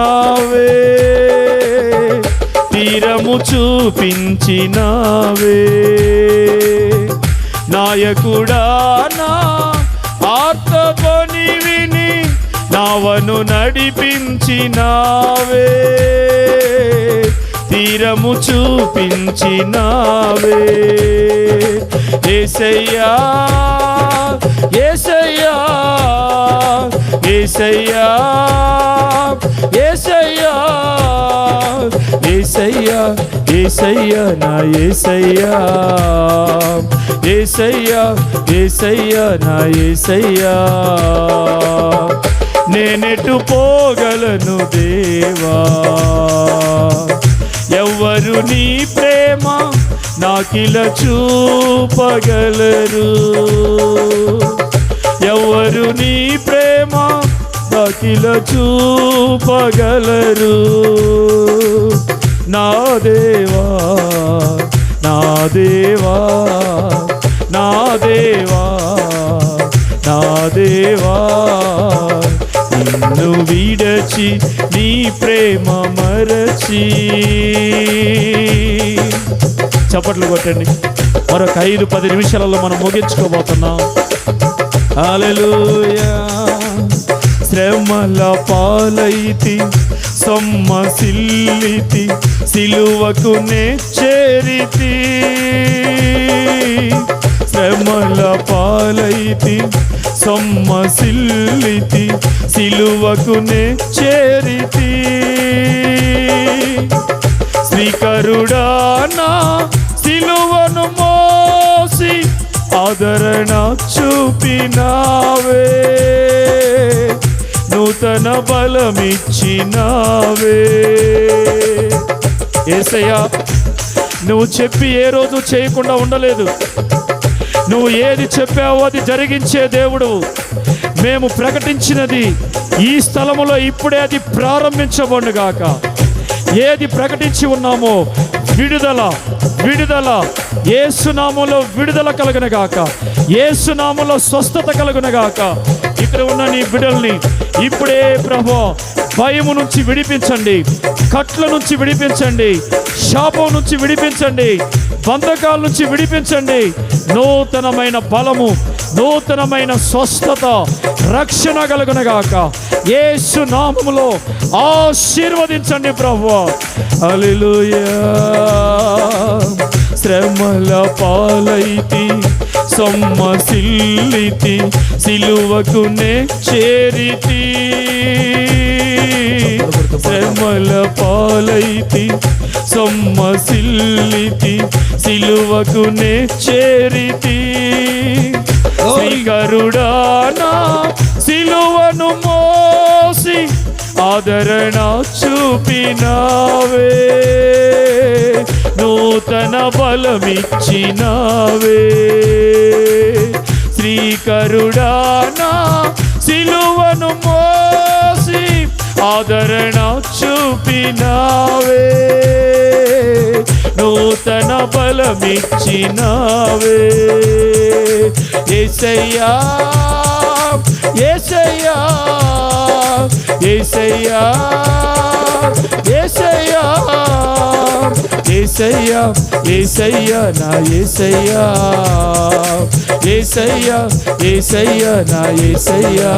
తీరము చూపించినావే. నాయకుడా నా ఆర్తధ్వని విని నావను నడిపించినావే, తీరము చూపించినావే. యేసయ్యా యేసయ్యా యేసయ్యా యేసయ్యా యేసయ్యా యేసయ్యా నా యేసయ్యా, యేసయ్యా యేసయ్యా నా యేసయ్యా. నేనెటు పోగలను దేవా, ఎవ్వరు నీ ప్రేమ నాకిల చూపగలరు, ఎవ్వరు నీ ప్రేమ నాకిల చూపగలరు. నా దేవా నా దేవా నా దేవా నా దేవా, నిన్ను విడచి నీ ప్రేమ మరచి. చప్పట్లు కొట్టండి. మరొక 5-10 నిమిషాలలో మనం ముగించుకోబోతున్నాం. హల్లెలూయా. శ్రమల పాలైతి సొమ్మసిల్లితి, సిలువకు నే చేరితి. శ్రమల పాలైతి సొమ్మసిల్లితి, సిలువకు నే చేరితి. శ్రీకరుడా నా సిలువను మోసి ఆదరణ చూపినావే, నూతన బలమిచ్చినావే. యేసయ్యా, నువ్వు చెప్పి ఏ రోజు చేయకుండా ఉండలేదు. నువ్వు ఏది చెప్పావో అది జరిగించే దేవుడు. మేము ప్రకటించినది ఈ స్థలములో ఇప్పుడే అది ప్రారంభించబడుగాక. ఏది ప్రకటించి ఉన్నామో విడుదల విడుదల, యేసునామములో విడుదల కలుగునుగాక, యేసునామములో స్వస్థత కలుగునుగాక. ఇక్కడ ఉన్న నీ బిడ్డల్ని ఇప్పుడే ప్రభువా భయము నుంచి విడిపించండి, కట్ల నుంచి విడిపించండి, శాపం నుంచి విడిపించండి, బంధకాల నుంచి విడిపించండి. నూతనమైన బలము, నూతనమైన స్వస్థత, రక్షణ కలుగునుగాక. యేసు నామములో ఆశీర్వదించండి ప్రభువా. హల్లెలూయా. శ్రమల పాలైతి సొమ్మసిల్లితి, సిలువకు నే చేరితి. శ్రమల పాలైతి సొమ్మసిల్లితి, సిలువకు నే చేరితి. శ్రీకరుడా నా సిలువను మోసి ఆదరణ చూపినావే, నూతన బలమిచ్చినావే. శ్రీకరుడా నా సిలువను మోసి ఆదరణ చూపినావే, నూతన బలమిచ్చినావే. యేసయ్యా యేసయ్యా యేసయ్యా యేసయ్యా యేసయ్యా యేసయ్యా నా యేసయ్యా, యేసయ్యా యేసయ్యా నా యేసయ్యా.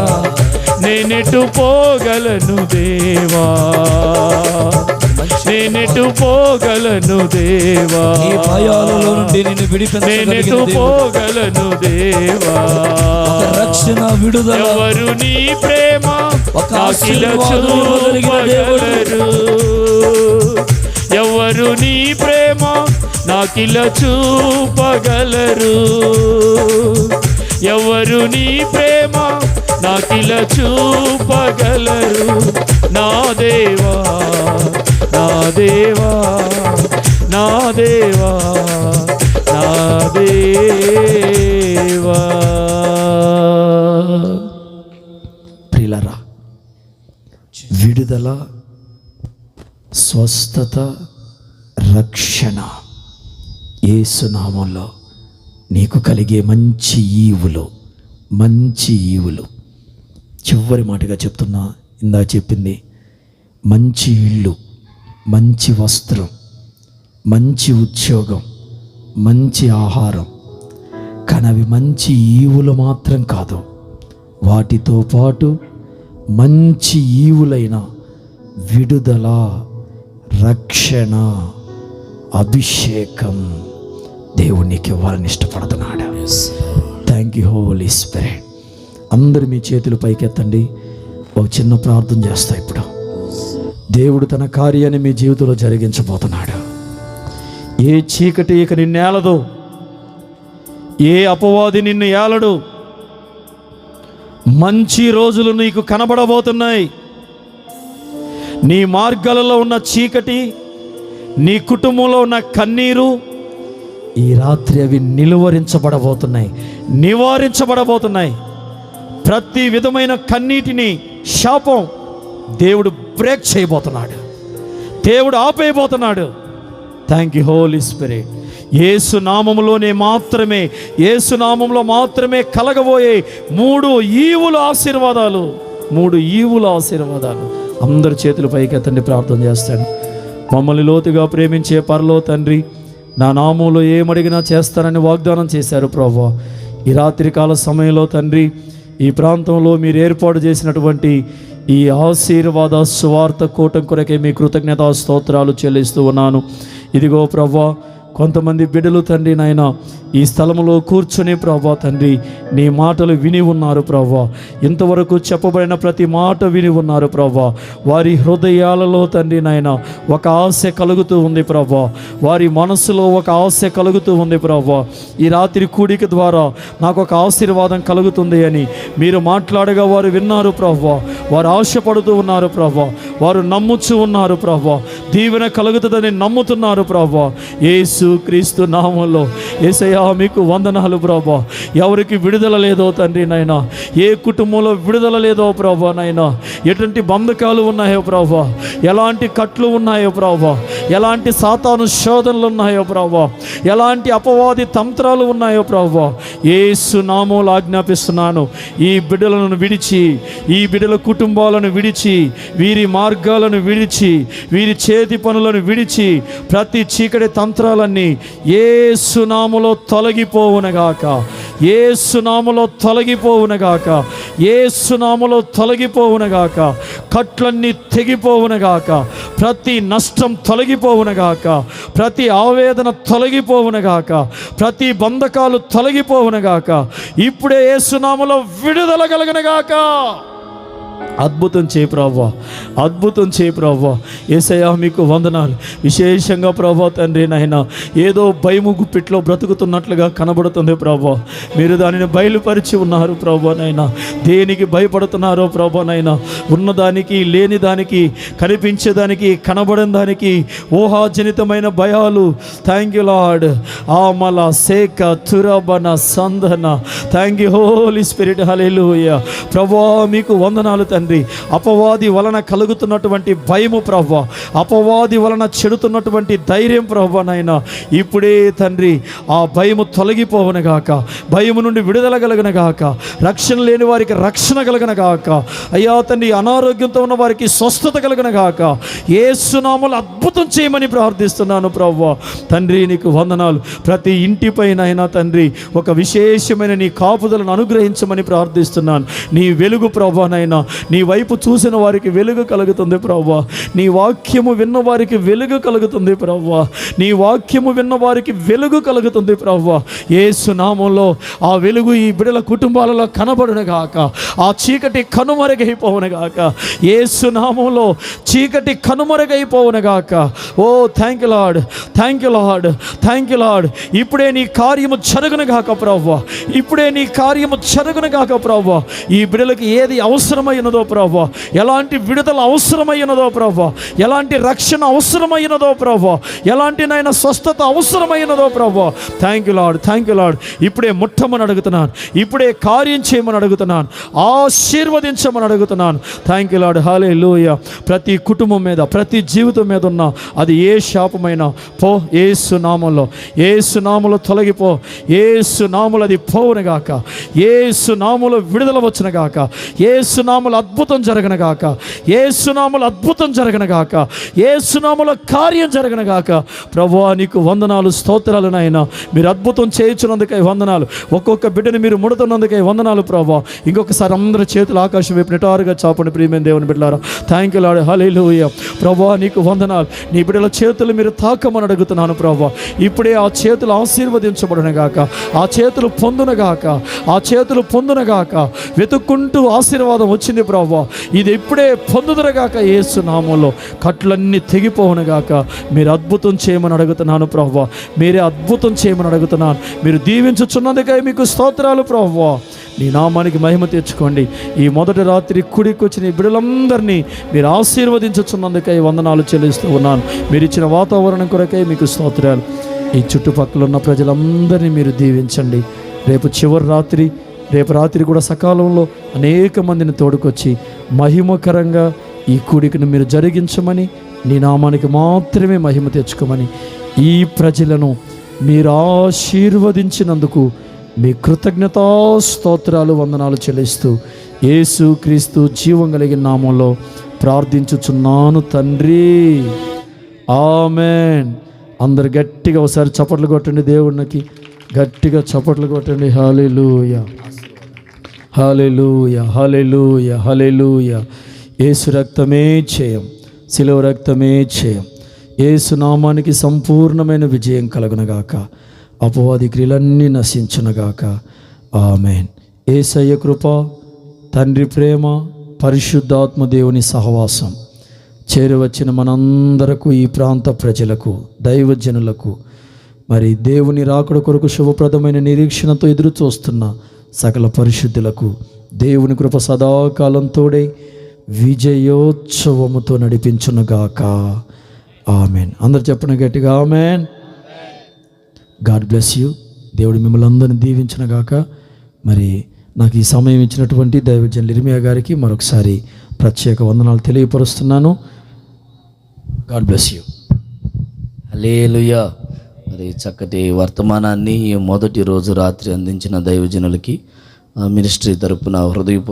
నేనెటు పోగలను దేవా, నేనెటు పోగలను దేవా, నేనెటు పోగలను దేవా. రక్షణ విడుదల, ఎవరు నీ ప్రేమ నాకిల చూపగలరు, ఎవరు నీ ప్రేమ నాకిల చూపగలరు, ఎవరు నీ ప్రేమ నాకిల చూపగలరు. నా దేవా నా దేవా నా దేవా నా దేవా. ప్రియులారా, విడుదల, స్వస్థత, రక్షణ యేసు నామములో నీకు కలిగే మంచి ఈవులు చివరి మాటగా చెప్తున్నా, ఇందా చెప్పింది మంచి ఇల్లు, మంచి వస్త్రం, మంచి ఉద్యోగం, మంచి ఆహారం. కానీ అవి మంచి ఈవులు మాత్రం కాదు, వాటితో పాటు మంచి ఈవులైన విడుదల, రక్షణ, అభిషేకం దేవునికి ఇవ్వాలని ఇష్టపడుతున్నాడు. Thank you holy spirit. అందరూ మీ చేతులు పైకెత్తండి. ఒక చిన్న ప్రార్థన చేస్తా. ఇప్పుడు దేవుడు తన కార్యాన్ని మీ జీవితంలో జరిగించబోతున్నాడు. ఏ చీకటి ఇక నిన్ను ఏలదు, ఏ అపవాది నిన్ను ఏలడు. మంచి రోజులు నీకు కనబడబోతున్నాయి. నీ మార్గాలలో ఉన్న చీకటి, నీ కుటుంబంలో ఉన్న కన్నీరు ఈ రాత్రి అవి నివారించబడబోతున్నాయి. ప్రతి విధమైన కన్నీటిని, శాపం దేవుడు బ్రేక్ చేయబోతున్నాడు, దేవుడు ఆపేయబోతున్నాడు. Thank you holy spirit. Yesu నామములో మాత్రమే కలగబోయే 3 ఈవుల ఆశీర్వాదాలు. అందరి చేతులు పైకెత్తండి, ప్రార్థన చేస్తాను. మమ్మల్ని లోతుగా ప్రేమించే పరలో తండ్రి, నా నామంలో ఏమడిగినా చేస్తానని వాగ్దానం చేశారు ప్రభువా. ఈ రాత్రికాల సమయంలో తండ్రి, ఈ ప్రాంతంలో మీరు ఏర్పాటు చేసినటువంటి ఈ ఆశీర్వాద సువార్త కూటం కొరకే మీ కృతజ్ఞతా స్తోత్రాలు చెల్లిస్తూ ఉన్నాను. ఇదిగో ప్రభువా, కొంతమంది బిడ్డలు తండ్రి నాయన ఈ స్థలంలో కూర్చుని ప్రభువా తండ్రి నీ మాటలు విని ఉన్నారు ప్రభువా. ఇంతవరకు చెప్పబడిన ప్రతి మాట విని ఉన్నారు ప్రభువా. వారి హృదయాలలో తండ్రి నాయన ఒక ఆశ కలుగుతూ ఉంది ప్రభువా. వారి మనసులో ఒక ఆశ కలుగుతూ ఉంది ప్రభువా. ఈ రాత్రి కూడిక ద్వారా నాకు ఒక ఆశీర్వాదం కలుగుతుంది అని మీరు మాట్లాడగా వారు విన్నారు ప్రభువా. వారు ఆశపడుతూ ఉన్నారు ప్రభువా. వారు నమ్ముచూ ఉన్నారు ప్రభువా. దీవెన కలుగుతుందని నమ్ముతున్నారు ప్రభువా. యేసు క్రీస్తు నామంలో యేసయ్యా మీకు వందనాలు ప్రభువా. ఎవరికి విడుదల లేదో తండ్రి నాయనా, ఏ కుటుంబంలో విడుదల లేదో ప్రభువా నాయనా, ఎటువంటి బంధకాలు ఉన్నాయో ప్రభువా, ఎలాంటి కట్లు ఉన్నాయో ప్రభువా, ఎలాంటి సాతాను శోధనలు ఉన్నాయో ప్రభువా, ఎలాంటి అపవాది తంత్రాలు ఉన్నాయో ప్రభువా, యేసు నామంలో ఆజ్ఞాపిస్తున్నాను. ఈ బిడ్డలను విడిచి, ఈ బిడ్డల కుటుంబాలను విడిచి, వీరి మార్గాలను విడిచి, వీరి చేతి పనులను విడిచి, ప్రతి చీకటి తంత్రాలన్నీ యేసు నామములో తొలగిపోవునగాక, యేసు నామములో తొలగిపోవునగాక, యేసు నామములో తొలగిపోవునగాక. కట్లన్నీ తెగిపోవునగాక, ప్రతి నష్టం తొలగిపోవునగాక, ప్రతి ఆవేదన తొలగిపోవునగాక, ప్రతి బంధకాలు తొలగిపోవునగాక. ఇప్పుడే యేసు నామములో విడుదల కలుగునగాక. అద్భుతం చేయి ప్రభువా, అద్భుతం చేయి ప్రభువా. యేసయ్యా మీకు వందనాలు. విశేషంగా ప్రభువా తండ్రి నాయన, ఏదో భయము గుప్పిట్లో బ్రతుకుతున్నట్లుగా కనబడుతుంది ప్రభువా. మీరు దానిని బయలుపరిచి ఉన్నారు ప్రభువా నాయన. దేనికి భయపడుతున్నారో ప్రభువా నాయన, ఉన్నదానికి, లేని దానికి, కనిపించేదానికి, కనబడని దానికి ఊహాజనితమైన భయాలు. Thank you Lord. ఆమల సేక తురబన సందన. Thank you holy spirit. Hallelujah. ప్రభువా మీకు వందనాలు తండ్రి. అపవాది వలన కలుగుతున్నటువంటి భయము ప్రభువా, అపవాది వలన చెడుతున్నటువంటి ధైర్యం ప్రభువా నాయన, ఇప్పుడే తండ్రి ఆ భయము తొలగిపోవనగాక, భయము నుండి విడుదల కలుగునగాక, రక్షణ లేని వారికి రక్షణ కలుగునగాక, అయ్యా తండ్రి అనారోగ్యంతో ఉన్న వారికి స్వస్థత కలుగునగాక. యేసు నామములో అద్భుతం చేయమని ప్రార్థిస్తున్నాను ప్రభువా. తండ్రి నీకు వందనాలు. ప్రతి ఇంటిపైన అయినా తండ్రి ఒక విశేషమైన నీ కాపుదలను అనుగ్రహించమని ప్రార్థిస్తున్నాను. నీ వెలుగు ప్రభువానైనా, నీ వైపు చూసిన వారికి వెలుగు కలుగుతుంది ప్రభువా. నీ వాక్యము విన్న వారికి వెలుగు కలుగుతుంది ప్రభువా. నీ వాక్యము విన్న వారికి వెలుగు కలుగుతుంది ప్రభువా. యేసు నామములో ఆ వెలుగు ఈ బిడ్డల కుటుంబాలలో కనబడునుగాక, ఆ చీకటి కనుమరుగైపోవునుగాక. యేసు నామములో చీకటి కనుమరుగైపోవునుగాక. Oh thank you Lord, thank you Lord, thank you Lord. ఇప్పుడే నీ కార్యము జరుగునుగాక ప్రభువా, ఇప్పుడే నీ కార్యము జరుగునుగాక ప్రభువా. ఈ బిడ్డలకు ఏది అవసరమై అవసరమైనదో ప్రభా, ఎలాంటి విడుదల అవసరమైనదో ప్రభా, ఎలాంటి రక్షణ అవసరమైనదో ప్రభా, ఎలాంటి నాయన స్వస్థత అవసరమైనదో ప్రభా. Thank you Lord, thank you Lord. ఇప్పుడే ముట్టమని అడుగుతున్నాను, ఇప్పుడే కార్యం చేయమని అడుగుతున్నాను, ఆశీర్వదించమని అడుగుతున్నాను. Thank you Lord. హల్లెలూయా. ప్రతి కుటుంబం మీద, ప్రతి జీవితం మీద ఉన్న అది ఏ శాపమైనా పో, యేసు నామములో, యేసు నామములో తొలగిపో, యేసు నామములో అది పోవునుగాక, యేసు నామములో విడుదల వచ్చునుగాక, యేసు నామములో అద్భుతం జరగనుగాక, యేసు నామములో అద్భుతం జరగనుగాక, యేసు నామములో కార్యం జరగనుగాక. ప్రభువా నీకు వందనాలు, స్తోత్రాలు నాయనా. మీరు అద్భుతం చేయించినందుకై వందనాలు. ఒక్కొక్క బిడ్డని మీరు ముడుతున్నందుకై వందనాలు ప్రభువా. ఇంకొకసారి అందరి చేతులు ఆకాశం వైపు నిటారుగా చాపండి ప్రియమైన దేవుని బిడ్డలారా. Thank you Lord. హల్లెలూయా. ప్రభువా నీకు వందనాలు. నీ బిడ్డల చేతులు మీరు తాకమని అడుగుతున్నాను ప్రభువా. ఇప్పుడే ఆ చేతులు ఆశీర్వదించబడునుగాక, ఆ చేతులు పొందునుగాక, ఆ చేతులు పొందునుగాక. వెతుక్కుంటూ ఆశీర్వాదం వచ్చింది ప్రభువా, ఇది ఇప్పుడే పొందుదురుగాక. యేసు నామములో కట్లన్నీ తెగిపోవునుగాక. మీరు అద్భుతం చేయమని అడుగుతున్నాను ప్రభువా, మీరే అద్భుతం చేయమని అడుగుతున్నాను. మీరు దీవించుచున్నందుకై మీకు స్తోత్రాలు ప్రభువా. నీ నామానికి మహిమ తెచ్చుకోండి. ఈ మొదటి రాత్రి కుడికి వచ్చిన ఈ బిడ్డలందరినీ మీరు ఆశీర్వదించుచున్నందుకై వందనాలు చెల్లిస్తూ ఉన్నాను. మీరు ఇచ్చిన వాతావరణం కొరకై మీకు స్తోత్రాలు. ఈ చుట్టుపక్కల ఉన్న ప్రజలందరినీ మీరు దీవించండి. రేపు చివరి రాత్రి, రేపు రాత్రి కూడా సకాలంలో అనేక మందిని తోడుకొచ్చి మహిమకరంగా ఈ కూడికను మీరు జరిగించమని, నీ నామానికి మాత్రమే మహిమ తెచ్చుకోమని, ఈ ప్రజలను మీరు ఆశీర్వదించినందుకు మీ కృతజ్ఞతా స్తోత్రాలు, వందనాలు చెల్లిస్తూ యేసు క్రీస్తు జీవం కలిగిన నామంలో ప్రార్థించుచున్నాను తండ్రి. ఆమేన్. అందరు గట్టిగా ఒకసారి చప్పట్లు కొట్టండి, దేవునికి గట్టిగా చప్పట్లు కొట్టండి. హల్లెలూయా, హల్లెలూయా, హల్లెలూయా, హల్లెలూయా. యేసు రక్తమే జయం, శిలువ రక్తమే జయం. యేసు నామానికి సంపూర్ణమైన విజయం కలుగునగాక, అపవాది క్రియలన్నీ నశించునగాక. ఆమేన్. యేసయ్య కృప, తండ్రి ప్రేమ, పరిశుద్ధాత్మ దేవుని సహవాసం చేరువచ్చిన మనందరకు, ఈ ప్రాంత ప్రజలకు, దైవజనులకు, మరి దేవుని రాకడ కొరకు శుభప్రదమైన నిరీక్షణతో ఎదురు చూస్తున్న సకల పరిశుద్ధులకు దేవుని కృప సదాకాలం తోడై విజయోత్సవముతో నడిపించునుగాక. ఆమెన్. అందరు చెప్పండి గట్టిగా ఆమెన్. God bless you. దేవుడు మిమ్మల్ని అందరిని దీవించునుగాక. మరి నాకు ఈ సమయం ఇచ్చినటువంటి దైవజనులు ఇర్మియా గారికి మరొకసారి ప్రత్యేక వందనాలు తెలియపరుస్తున్నాను. God bless you. హల్లెలూయా. మరి చక్కటి వర్తమానాన్ని మొదటి రోజు రాత్రి అందించిన దైవజనులకి మినిస్ట్రీ తరపున హృదయపూర్వక